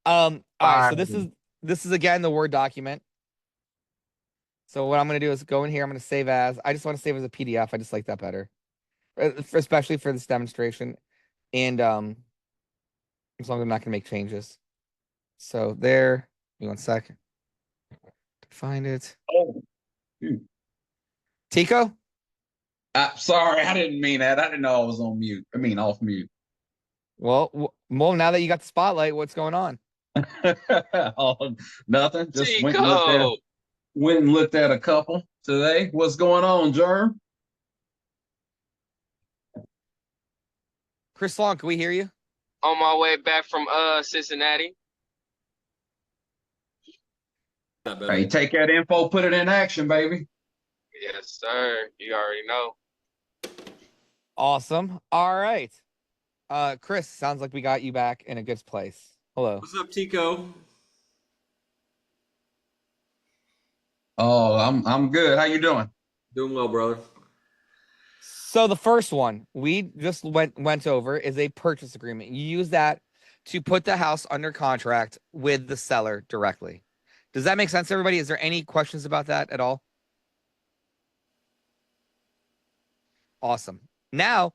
All right. So this is again the Word document. So what I'm gonna do is go in here. I'm gonna save as. I just want to save as a PDF. I just like that better, especially for this demonstration. And as long as I'm not gonna make changes. So there. Give me 1 second to find it. Oh, shoot. Tico. Sorry, I didn't mean that. I didn't know I was on mute. I mean, off mute. Well, now that you got the spotlight, what's going on? Oh, nothing. Just Chico. went and looked at a couple today. What's going on, Germ? Chris Long, can we hear you? On my way back from Cincinnati. Hey, take that info, put it in action, baby. Yes, sir. You already know. Awesome. All right. Chris, sounds like we got you back in a good place. Hello. What's up, Tico? Oh, I'm good. How you doing? Doing well, brother. So the first one we just went over is a purchase agreement. You use that to put the house under contract with the seller directly. Does that make sense, everybody? Is there any questions about that at all? Awesome. Now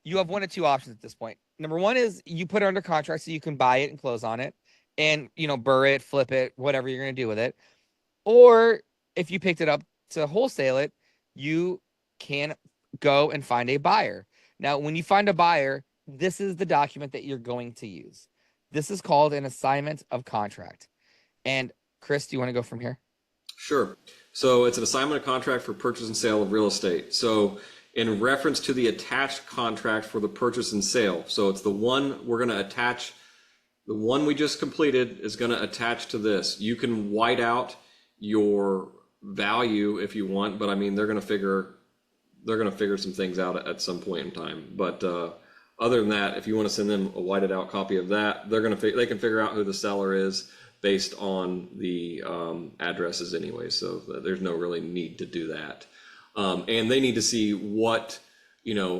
you have one of two options at this point. Number one is you put it under contract so you can buy it and close on it and, burr it, flip it, whatever you're going to do with it. Or if you picked it up to wholesale it, you can go and find a buyer. Now, when you find a buyer, this is the document that you're going to use. This is called an assignment of contract. And Chris, do you want to go from here? Sure. So it's an assignment of contract for purchase and sale of real estate. So in reference to the attached contract for the purchase and sale. So it's the one we're going to attach. The one we just completed is going to attach to this. You can white out your value if you want, but I mean, they're going to figure some things out at some point in time. But other than that, if you want to send them a whited out copy of that, they can figure out who the seller is based on the addresses anyway. So there's no really need to do that. And they need to see what,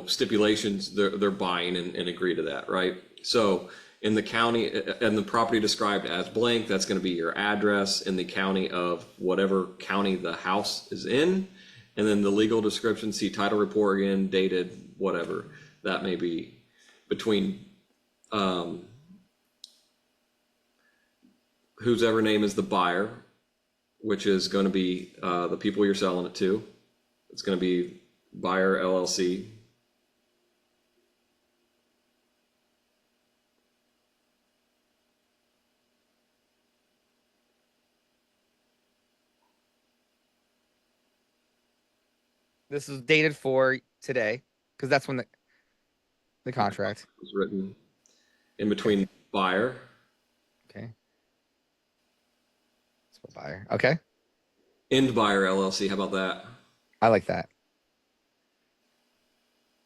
stipulations they're buying and agree to that, right? So in the county and the property described as blank, that's going to be your address in the county of whatever county the house is in. And then the legal description, see title report again, dated, whatever that may be, between whose ever name is the buyer, which is going to be the people you're selling it to. It's going to be Buyer LLC. This is dated for today because that's when the contract was written in between buyer. Okay. Let's put buyer. Okay. End Buyer LLC. How about that? I like that.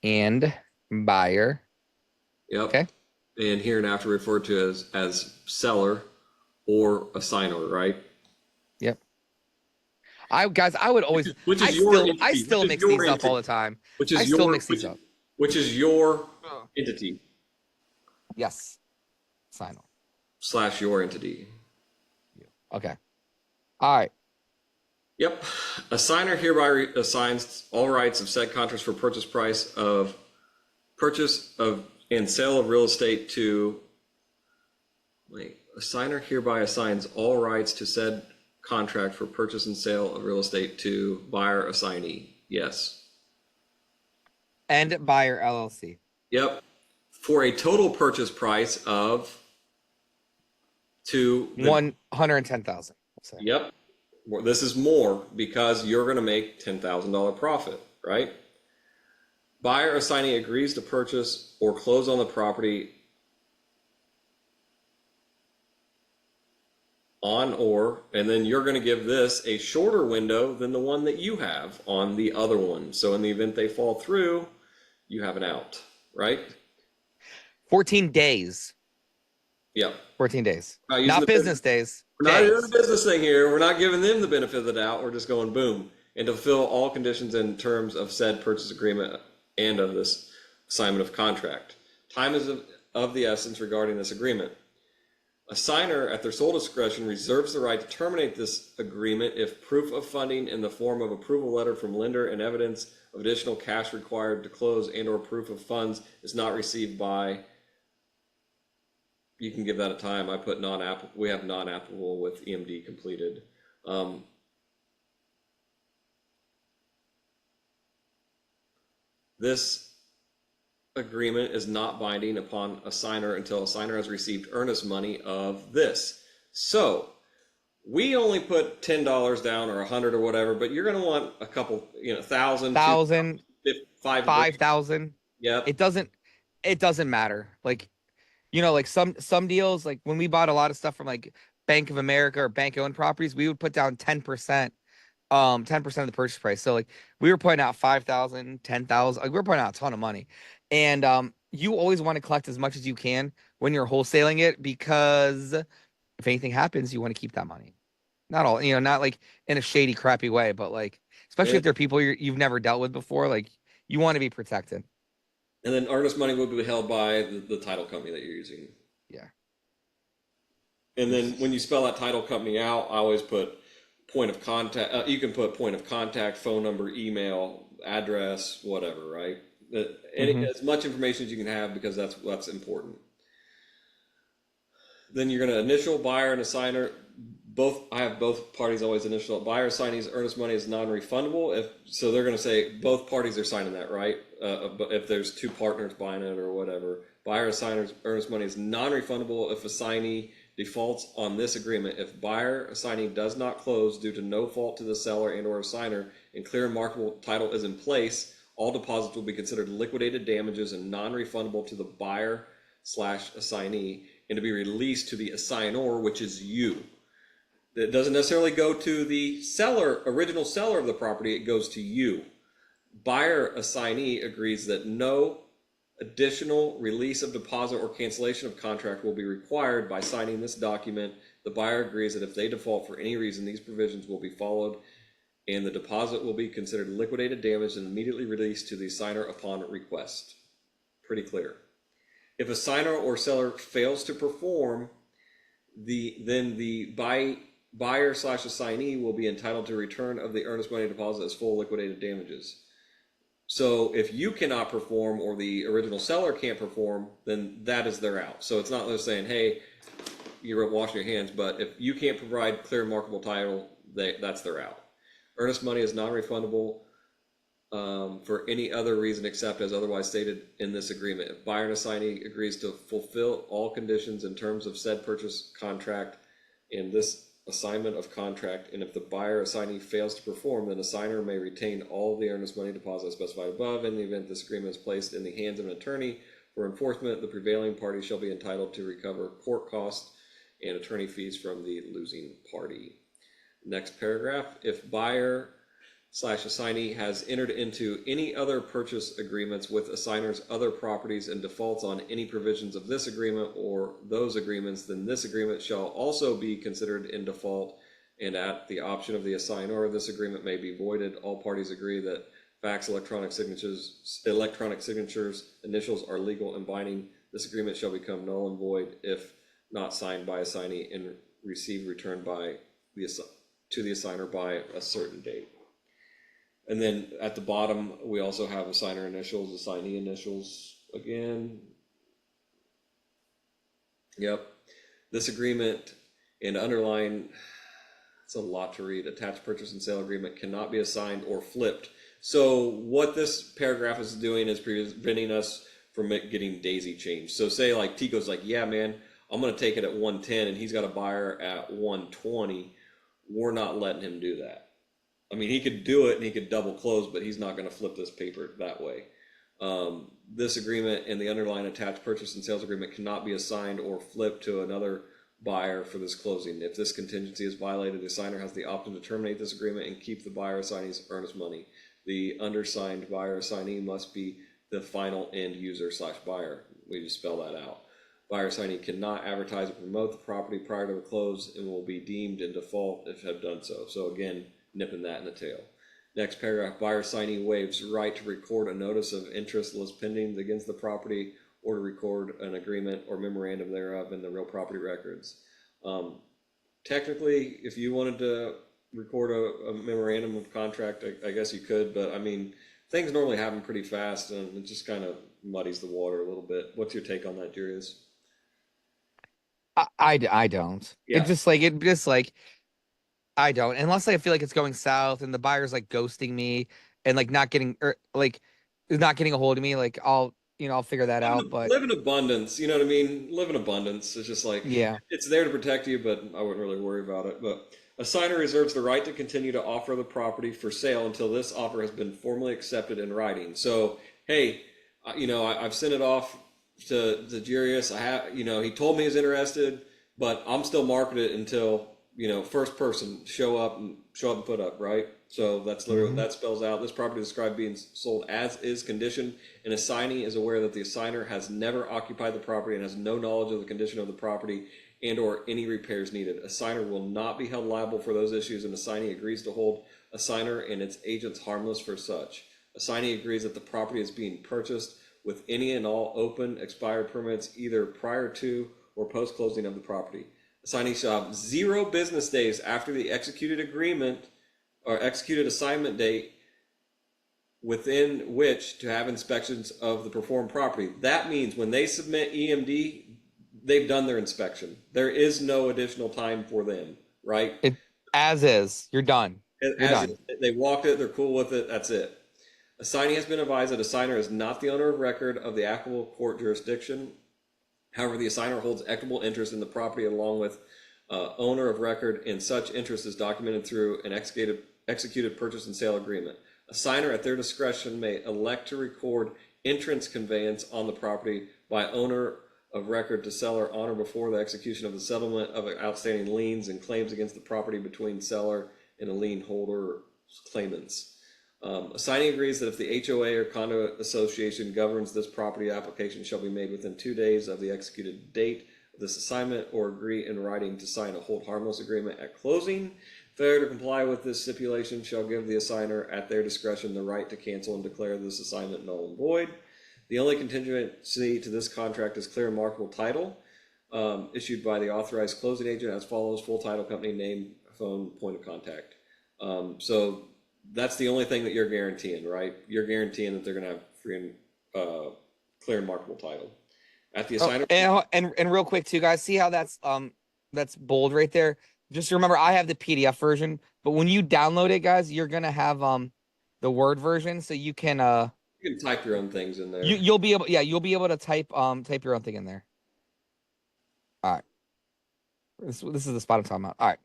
And buyer. Yep. Okay. And hereinafter referred to as seller or assigner, right? Yep. I would always. Which is I still mix these up all the time. Which is Which is your entity. Yes. Sign on. / your entity. Okay. All right. Yep. Assigner hereby assigns all rights of said contracts for purchase of and sale of real estate to. Assigner hereby assigns all rights to said contract for purchase and sale of real estate to buyer assignee. Yes. And Buyer LLC. Yep. For a total purchase price of $110,000. Yep. Well, this is more because you're going to make $10,000 profit, right? Buyer assignee agrees to purchase or close on the property and then you're going to give this a shorter window than the one that you have on the other one. So in the event they fall through, you have an out, right? 14 days. Yep. 14 days. Not business days. We're not doing the business thing here. We're not giving them the benefit of the doubt. We're just going boom. And to fulfill all conditions and terms of said purchase agreement and of this assignment of contract. Time is of the essence regarding this agreement. A signer, at their sole discretion, reserves the right to terminate this agreement if proof of funding in the form of approval letter from lender and evidence of additional cash required to close and or proof of funds is not received by, you can give that a time. I put non-applicable, we have non-applicable with EMD completed. This agreement is not binding upon a signer until a signer has received earnest money of this. So we only put $10 down or 100 or whatever, but you're going to want a couple, 1,000, 1,000, 5 5,000. Yep. It doesn't matter. Like, like some deals, like when we bought a lot of stuff from like Bank of America or bank owned properties, we would put down 10%, 10% of the purchase price. So like we were putting out 5,000, 10,000, like we were putting out a ton of money. And you always want to collect as much as you can when you're wholesaling it, because if anything happens, you want to keep that money. Not all, not like in a shady, crappy way, but like, especially if they're people you've never dealt with before, like you want to be protected. And then earnest money will be held by the title company that you're using. Yeah. And then when you spell that title company out, I always put point of contact. You can put point of contact, phone number, email, address, whatever, right? As much information as you can have, because that's important. Then you're going to initial buyer and assigner. I have both parties always initial. Buyer assignee's earnest money is non-refundable. So they're going to say both parties are signing that, right? But if there's two partners buying it or whatever, buyer assigner's earnest money is non-refundable if assignee defaults on this agreement. If buyer assignee does not close due to no fault to the seller and or assigner and clear and marketable title is in place, all deposits will be considered liquidated damages and non-refundable to the buyer/assignee and to be released to the assignor, which is you. It doesn't necessarily go to the original seller of the property, it goes to you. Buyer assignee agrees that no additional release of deposit or cancellation of contract will be required by signing this document. The buyer agrees that if they default for any reason, these provisions will be followed and the deposit will be considered liquidated damage and immediately released to the assigner upon request. Pretty clear. If a signer or seller fails to perform, then the buyer/assignee will be entitled to return of the earnest money deposit as full liquidated damages. So if you cannot perform or the original seller can't perform, then that is their out. So it's not just saying, hey, you're washing your hands, but if you can't provide clear and marketable title, that's their out. Earnest money is non-refundable for any other reason except as otherwise stated in this agreement. If buyer and assignee agrees to fulfill all conditions in terms of said purchase contract and this assignment of contract, and if the buyer assignee fails to perform, then assigner may retain all of the earnest money deposit specified above. In the event this agreement is placed in the hands of an attorney for enforcement, the prevailing party shall be entitled to recover court costs and attorney fees from the losing party. Next paragraph, if buyer/assignee has entered into any other purchase agreements with assigner's other properties and defaults on any provisions of this agreement or those agreements, then this agreement shall also be considered in default, and at the option of the assigner, this agreement may be voided. All parties agree that fax, electronic signatures, initials are legal and binding. This agreement shall become null and void if not signed by assignee and received returned to the assigner by a certain date. And then at the bottom, we also have assigner initials, assignee initials again. Yep. This agreement and underline, it's a lot to read. Attached purchase and sale agreement cannot be assigned or flipped. So what this paragraph is doing is preventing us from getting daisy chained. So say like Tico's like, yeah, man, I'm going to take it at 110 and he's got a buyer at 120. We're not letting him do that. I mean, he could do it and he could double close, but he's not going to flip this paper that way. This agreement and the underlying attached purchase and sales agreement cannot be assigned or flipped to another buyer for this closing. If this contingency is violated, the assigner has the option to terminate this agreement and keep the buyer assignee's earnest money. The undersigned buyer assignee must be the final end user/buyer. We just spell that out. Buyer assignee cannot advertise or promote the property prior to the close and will be deemed in default if have done so. So again, nipping that in the tail. Next paragraph, buyer signee waives right to record a notice of interest list pending against the property or to record an agreement or memorandum thereof in the real property records. Technically, if you wanted to record a memorandum of contract, I guess you could, but I mean, things normally happen pretty fast and it just kind of muddies the water a little bit. What's your take on that, Jurius? I don't. Yeah. It just like I don't, unless I feel like it's going south and the buyer's like ghosting me and like not getting or like is not getting a hold of me. Like I'll figure that out. But Live in abundance, you know what I mean? Live in abundance. It's just like yeah, it's there to protect you, but I wouldn't really worry about it. But a signer reserves the right to continue to offer the property for sale until this offer has been formally accepted in writing. So, hey, I've sent it off to Jurius. I have, he told me he's interested, but I'm still marketing it until first person show up and put up, right? So that's literally that spells out this property is described being sold as is condition. An assignee is aware that the assigner has never occupied the property and has no knowledge of the condition of the property and or any repairs needed. Assigner will not be held liable for those issues, and assignee agrees to hold assigner and its agents harmless for such. Assignee agrees that the property is being purchased with any and all open expired permits either prior to or post closing of the property. Assignee shall have 0 business days after the executed agreement or executed assignment date within which to have inspections of the performed property. That means when they submit EMD, they've done their inspection. There is no additional time for them, right? it as is. You're done. You're done. They walked it, they're cool with it, that's it. Assignee has been advised that assigner is not the owner of record of the applicable court jurisdiction. However, the assigner holds equitable interest in the property along with owner of record, and such interest is documented through an executed purchase and sale agreement. Assigner at their discretion may elect to record entrance conveyance on the property by owner of record to seller on or before the execution of the settlement of outstanding liens and claims against the property between seller and a lien holder claimants. Assignee agrees that if the HOA or condo association governs this property, application shall be made within 2 days of the executed date of this assignment or agree in writing to sign a hold harmless agreement at closing. Failure to comply with this stipulation shall give the assigner at their discretion the right to cancel and declare this assignment null and void. The only contingency to this contract is clear and marketable title issued by the authorized closing agent as follows: full title company, name, phone, point of contact. So that's the only thing that you're guaranteeing, right? You're guaranteeing that they're going to have free and clear and marketable title. At the assigner. And real quick too, guys, see how that's bold right there. Just remember, I have the PDF version, but when you download it, guys, you're gonna have the Word version, so you can type your own things in there. You'll be able to type your own thing in there. All right. This is the spot I'm talking about. All right.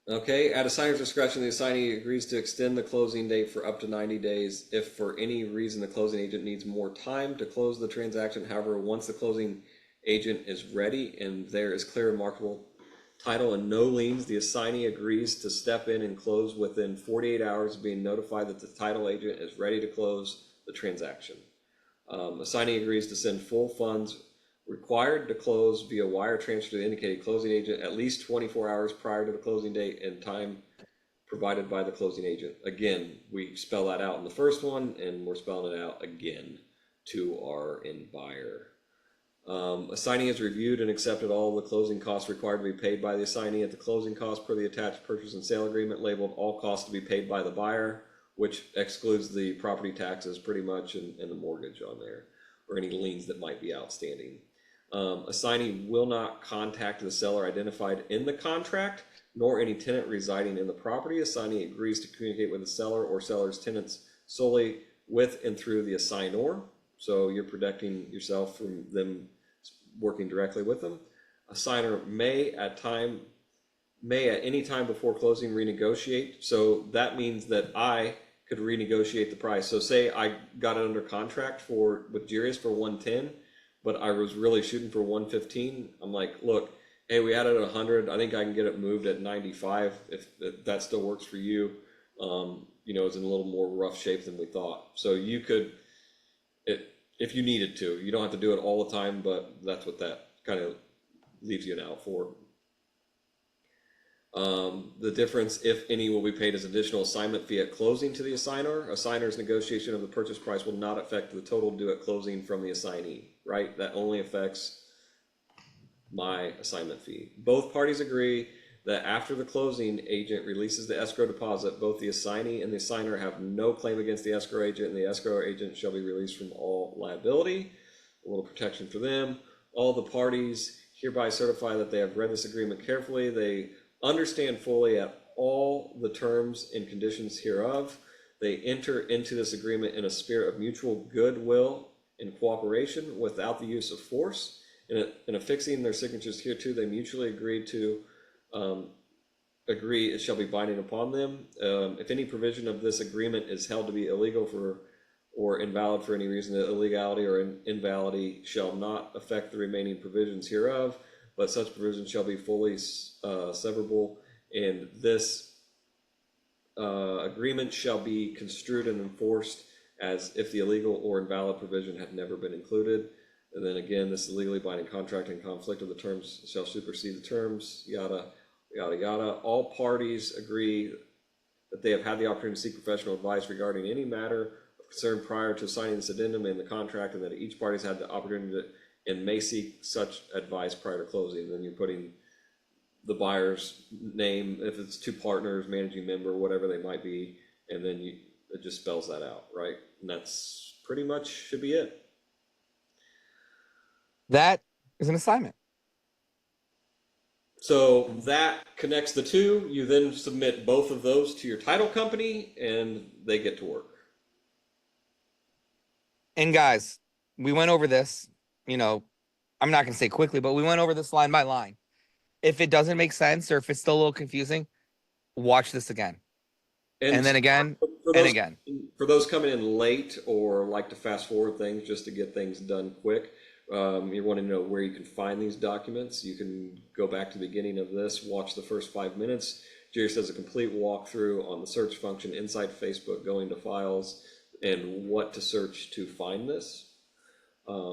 Okay, at assigner's discretion, the assignee agrees to extend the closing date for up to 90 days if for any reason the closing agent needs more time to close the transaction. However, once the closing agent is ready and there is clear and marketable title and no liens, the assignee agrees to step in and close within 48 hours of being notified that the title agent is ready to close the transaction. Assignee agrees to send full funds required to close via wire transfer to the indicated closing agent at least 24 hours prior to the closing date and time provided by the closing agent. Again, we spell that out in the first one and we're spelling it out again to our end buyer. Assignee has reviewed and accepted all the closing costs required to be paid by the assignee at the closing cost per the attached purchase and sale agreement, labeled all costs to be paid by the buyer, which excludes the property taxes pretty much and the mortgage on there or any liens that might be outstanding. Assignee will not contact the seller identified in the contract, nor any tenant residing in the property. Assignee agrees to communicate with the seller or seller's tenants solely with and through the assignor. So you're protecting yourself from them working directly with them. Assigner may at any time before closing renegotiate. So that means that I could renegotiate the price. So say I got it under contract with Jurius for 110. But I was really shooting for 115. I'm like, look, hey, we had it at 100. I think I can get it moved at 95 if that still works for you. It's in a little more rough shape than we thought. So you could, if you needed to. You don't have to do it all the time, but that's what that kind of leaves you an out for. The difference, if any, will be paid as additional assignment fee at closing to the assigner. Assigner's negotiation of the purchase price will not affect the total due at closing from the assignee, right? That only affects my assignment fee. Both parties agree that after the closing agent releases the escrow deposit, both the assignee and the assigner have no claim against the escrow agent, and the escrow agent shall be released from all liability. A little protection for them. All the parties hereby certify that they have read this agreement carefully. They understand fully at all the terms and conditions hereof. They enter into this agreement in a spirit of mutual goodwill and cooperation without the use of force. In affixing their signatures hereto, they mutually agree to agree it shall be binding upon them. If any provision of this agreement is held to be illegal or invalid for any reason, the illegality or invalidity shall not affect the remaining provisions hereof, but such provisions shall be fully severable, and this agreement shall be construed and enforced as if the illegal or invalid provision had never been included. And then again, this legally binding contract in conflict of the terms shall supersede the terms, yada, yada, yada. All parties agree that they have had the opportunity to seek professional advice regarding any matter of concern prior to signing this addendum in the contract, and that each party has had the opportunity to and may seek such advice prior to closing. Then you're putting the buyer's name, if it's two partners, managing member, whatever they might be, and then it just spells that out, right? And that's pretty much should be it. That is an assignment. So that connects the two. You then submit both of those to your title company, and they get to work. And guys, we went over this, I'm not going to say quickly, but we went over this line by line. If it doesn't make sense or if it's still a little confusing, watch this again. And then again, and again. For those coming in late or like to fast forward things just to get things done quick, you want to know where you can find these documents. You can go back to the beginning of this, watch the first 5 minutes. Jerry says a complete walkthrough on the search function inside Facebook, going to files and what to search to find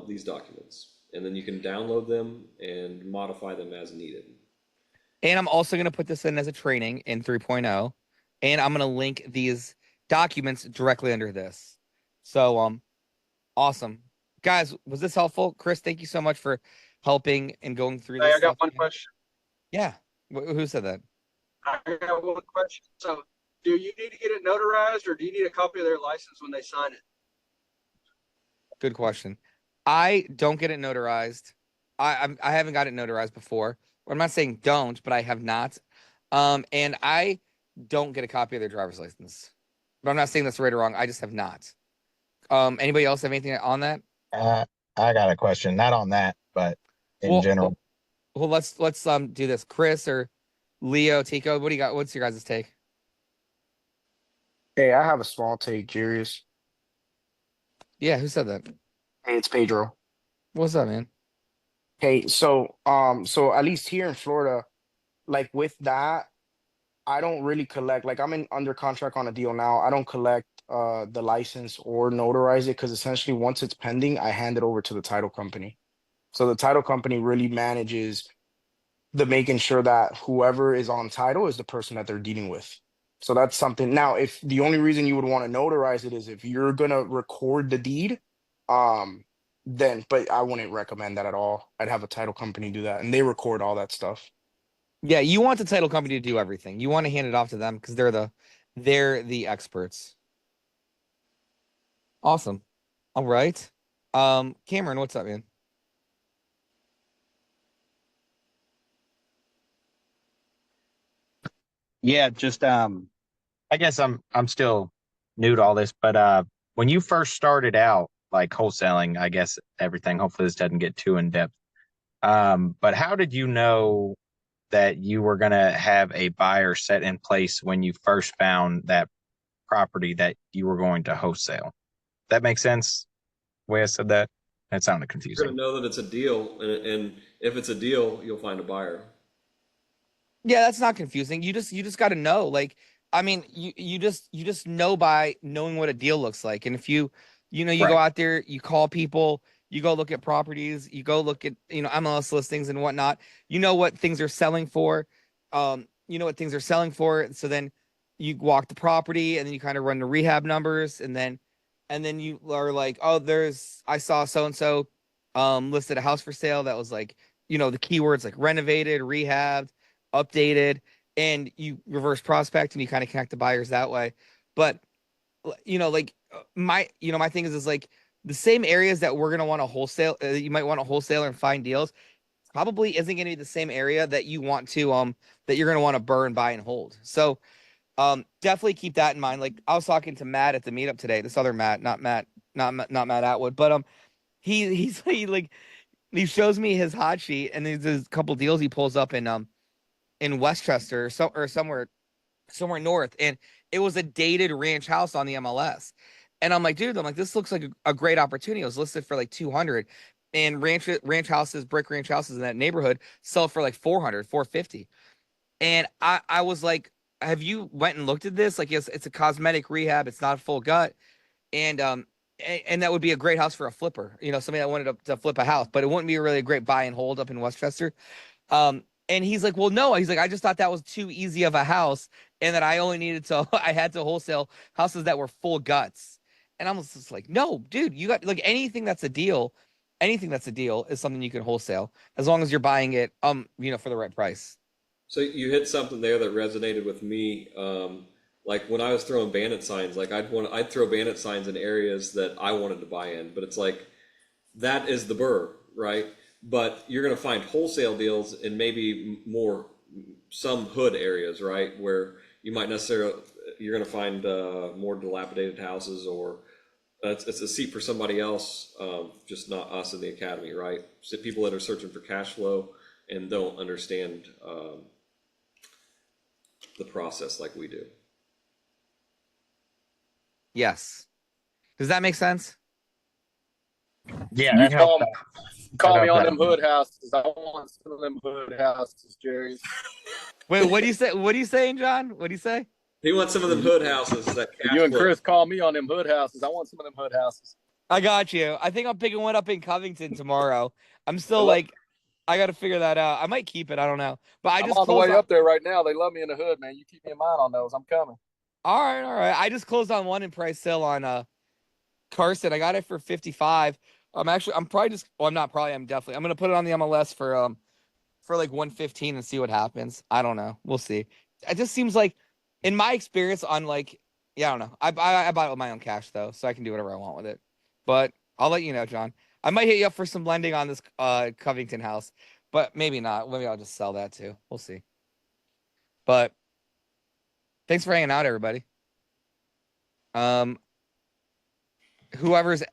these documents. And then you can download them and modify them as needed. And I'm also going to put this in as a training in 3.0. And I'm going to link these documents directly under this. So, awesome. Guys, was this helpful? Chris, thank you so much for helping and going through this. I got one question. Yeah. Who said that? I got one question. So, do you need to get it notarized, or do you need a copy of their license when they sign it? Good question. I don't get it notarized. I haven't got it notarized before. I'm not saying don't, but I have not. And I don't get a copy of their driver's license. But I'm not saying that's right or wrong. I just have not. Anybody else have anything on that? I got a question, not on that, but in general. Well, let's do this. Chris or Leo, Tico, what do you got? What's your guys' take? Hey, I have a small take, Jarius. Yeah, who said that? Hey, it's Pedro. What's up, man? Hey, so at least here in Florida, like with that, I don't really collect, like I'm under contract on a deal now. I don't collect the license or notarize it because essentially once it's pending, I hand it over to the title company. So the title company really manages the making sure that whoever is on title is the person that they're dealing with. So that's something. Now, if the only reason you would want to notarize it is if you're gonna record the deed, then but I wouldn't recommend that at all. I'd have a title company do that, and they record all that stuff. Yeah, you want the title company to do everything. You want to hand it off to them because they're the experts. Awesome. All right. Cameron, what's up, man? Yeah, just I guess I'm still new to all this, but when you first started out like wholesaling, I guess everything, hopefully this doesn't get too in depth. But how did you know that you were gonna have a buyer set in place when you first found that property that you were going to wholesale? That makes sense, the way I said that? That sounded You're confusing. going to know that it's a deal, and if it's a deal, you'll find a buyer. Yeah, that's not confusing. You just got to know. Like, I mean, you just know by knowing what a deal looks like. And if you go Right. out there, you call people, you go look at properties, you go look at MLS listings and whatnot. You know what things are selling for. you know what things are selling for. So then you walk the property and then you kind of run the rehab numbers and then you are like, oh, I saw so and so listed a house for sale that was like, you know, the keywords like renovated, rehabbed, updated, and you reverse prospect and you kind of connect the buyers that way. But you know, like my thing is like the same areas that we're gonna want to wholesale, you might want a wholesaler and find deals probably isn't going to be the same area that you want to that you're going to want to burn, buy, and hold. So definitely keep that in mind. Like I was talking to Matt at the meetup today, this other Matt, not Matt Atwood, but he shows me his hot sheet and there's a couple deals he pulls up in Westchester or somewhere north, and it was a dated ranch house on the MLS. And I'm like, dude, this looks like a great opportunity. It was listed for like 200, and ranch houses, brick ranch houses in that neighborhood sell for like 400, 450. And I was like, have you went and looked at this? Like, it's a cosmetic rehab. It's not a full gut. And and that would be a great house for a flipper, you know, somebody that wanted to flip a house, but it wouldn't be really a great buy and hold up in Westchester. And he's like, well, no, he's like, I just thought that was too easy of a house, and that I only needed to, I had to wholesale houses that were full guts. And I was just like, no, dude, you got like anything that's a deal is something you can wholesale as long as you're buying it, you know, for the right price. So you hit something there that resonated with me. Like when I was throwing bandit signs, like I'd throw bandit signs in areas that I wanted to buy in, but it's like that is the BRRRR, right? But you're going to find wholesale deals in maybe some hood areas, right? Where you might you're going to find more dilapidated houses, or it's a seat for somebody else, just not us in the academy, right? So people that are searching for cash flow and don't understand the process like we do. Yes. Does that make sense? Yeah, You that helped. call me helped on out. them hood houses. I want some of them hood houses, Jerry. Wait, what do you say? What are you saying, John? What do you say? He wants some of them hood houses that cash You and flow. Chris call me on them hood houses. I want some of them hood houses. I got you. I think I'm picking one up in Covington tomorrow. I'm still like, I got to figure that out. I might keep it. I don't know. But I'm on the way up there right now. They love me in the hood, man. You keep me in mind on those. I'm coming. All right, all right. I just closed on one in price sale on Carson. I got it for 55. I'm probably just, well, I'm not probably, I'm definitely, I'm gonna put it on the MLS for like 115 and see what happens. I don't know. We'll see. It just seems like, in my experience, on like, yeah, I don't know. I bought it with my own cash though, so I can do whatever I want with it. But I'll let you know, John. I might hit you up for some lending on this Covington house, but maybe not. Maybe I'll just sell that too. We'll see. But thanks for hanging out, everybody. Whoever's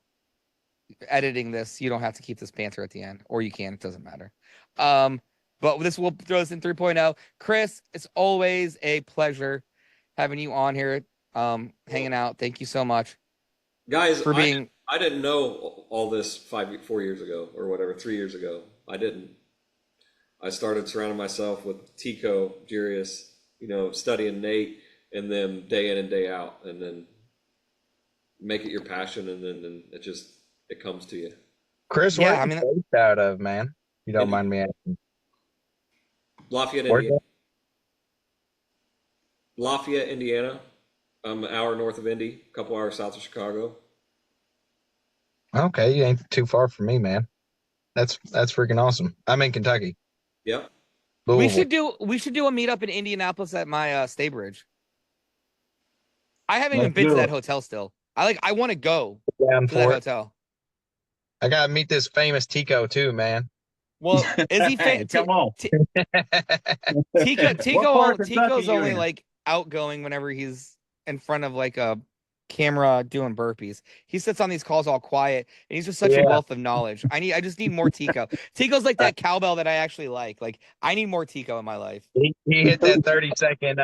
editing this, you don't have to keep this banter at the end, or you can. It doesn't matter. But we'll throw this in 3.0. Chris, it's always a pleasure having you on here, hanging out. Thank you so much, guys. For being. I didn't know all this 4 years ago, or whatever, 3 years ago. I didn't. I started surrounding myself with Tico, Jarius, you know, studying Nate, and then day in and day out, and then make it your passion, and then it comes to you. Chris, Yeah, where are you based out of, man? You don't mind me asking. Lafayette, Indiana. Lafayette, Indiana. I'm an hour north of Indy, a couple hours south of Chicago. Okay, you ain't too far from me, man. That's freaking awesome. I'm in Kentucky. Yep. We should do a meetup in Indianapolis at my stay bridge. I haven't even been to that hotel still. I want to go to that hotel. I gotta meet this famous Tico too, man. Well, is he famous? Come on. Tico's only like outgoing whenever he's in front of like a camera doing burpees. He sits on these calls all quiet, and he's just such a wealth of knowledge. I just need more Tico. Tico's like that cowbell that I actually like. Like, I need more Tico in my life. He hit that 30-second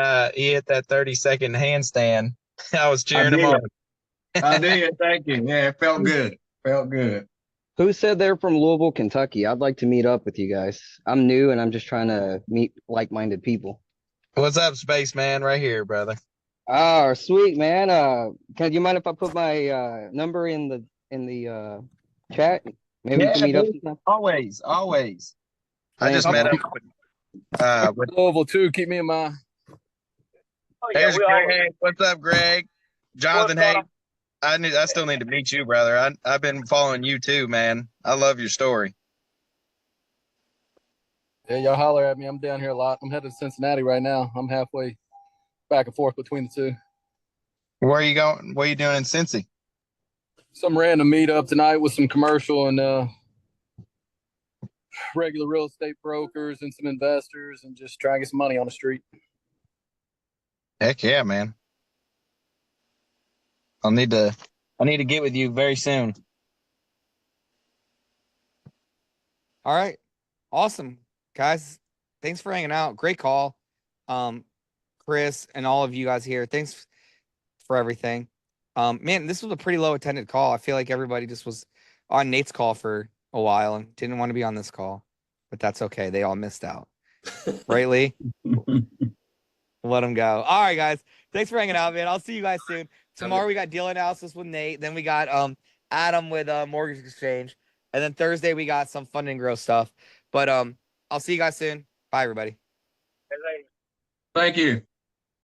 handstand. I was cheering him on. I did. Thank you. Yeah, it felt good. Felt good. Who said they're from Louisville, Kentucky? I'd like to meet up with you guys. I'm new and I'm just trying to meet like-minded people. What's up, Spaceman? Right here, brother. Oh, sweet, man. Can you mind if I put my number in the chat? Maybe we can meet up sometime. Always. I just met up with With, Louisville too. Keep me in mind. Oh yeah, there's we always. Greg. What's up, Greg? Jonathan, What's hey, I still need to meet you, brother. I've been following you too, man. I love your story. Yeah, y'all holler at me. I'm down here a lot. I'm headed to Cincinnati right now. I'm halfway back and forth between the two. Where are you going? What are you doing in Cincy? Some random meetup tonight with some commercial and regular real estate brokers and some investors, and just try and get some money on the street. Heck yeah, man. I need to get with you very soon. All right. Awesome. Guys, thanks for hanging out. Great call. Chris and all of you guys here. Thanks for everything. Man, this was a pretty low attended call. I feel like everybody just was on Nate's call for a while and didn't want to be on this call, but that's okay. They all missed out. Right, Lee? Let them go. All right, guys. Thanks for hanging out, man. I'll see you guys soon. Tomorrow we got deal analysis with Nate. Then we got Adam with Mortgage Exchange. And then Thursday we got some fund and grow stuff. But I'll see you guys soon. Bye, everybody. Thank you.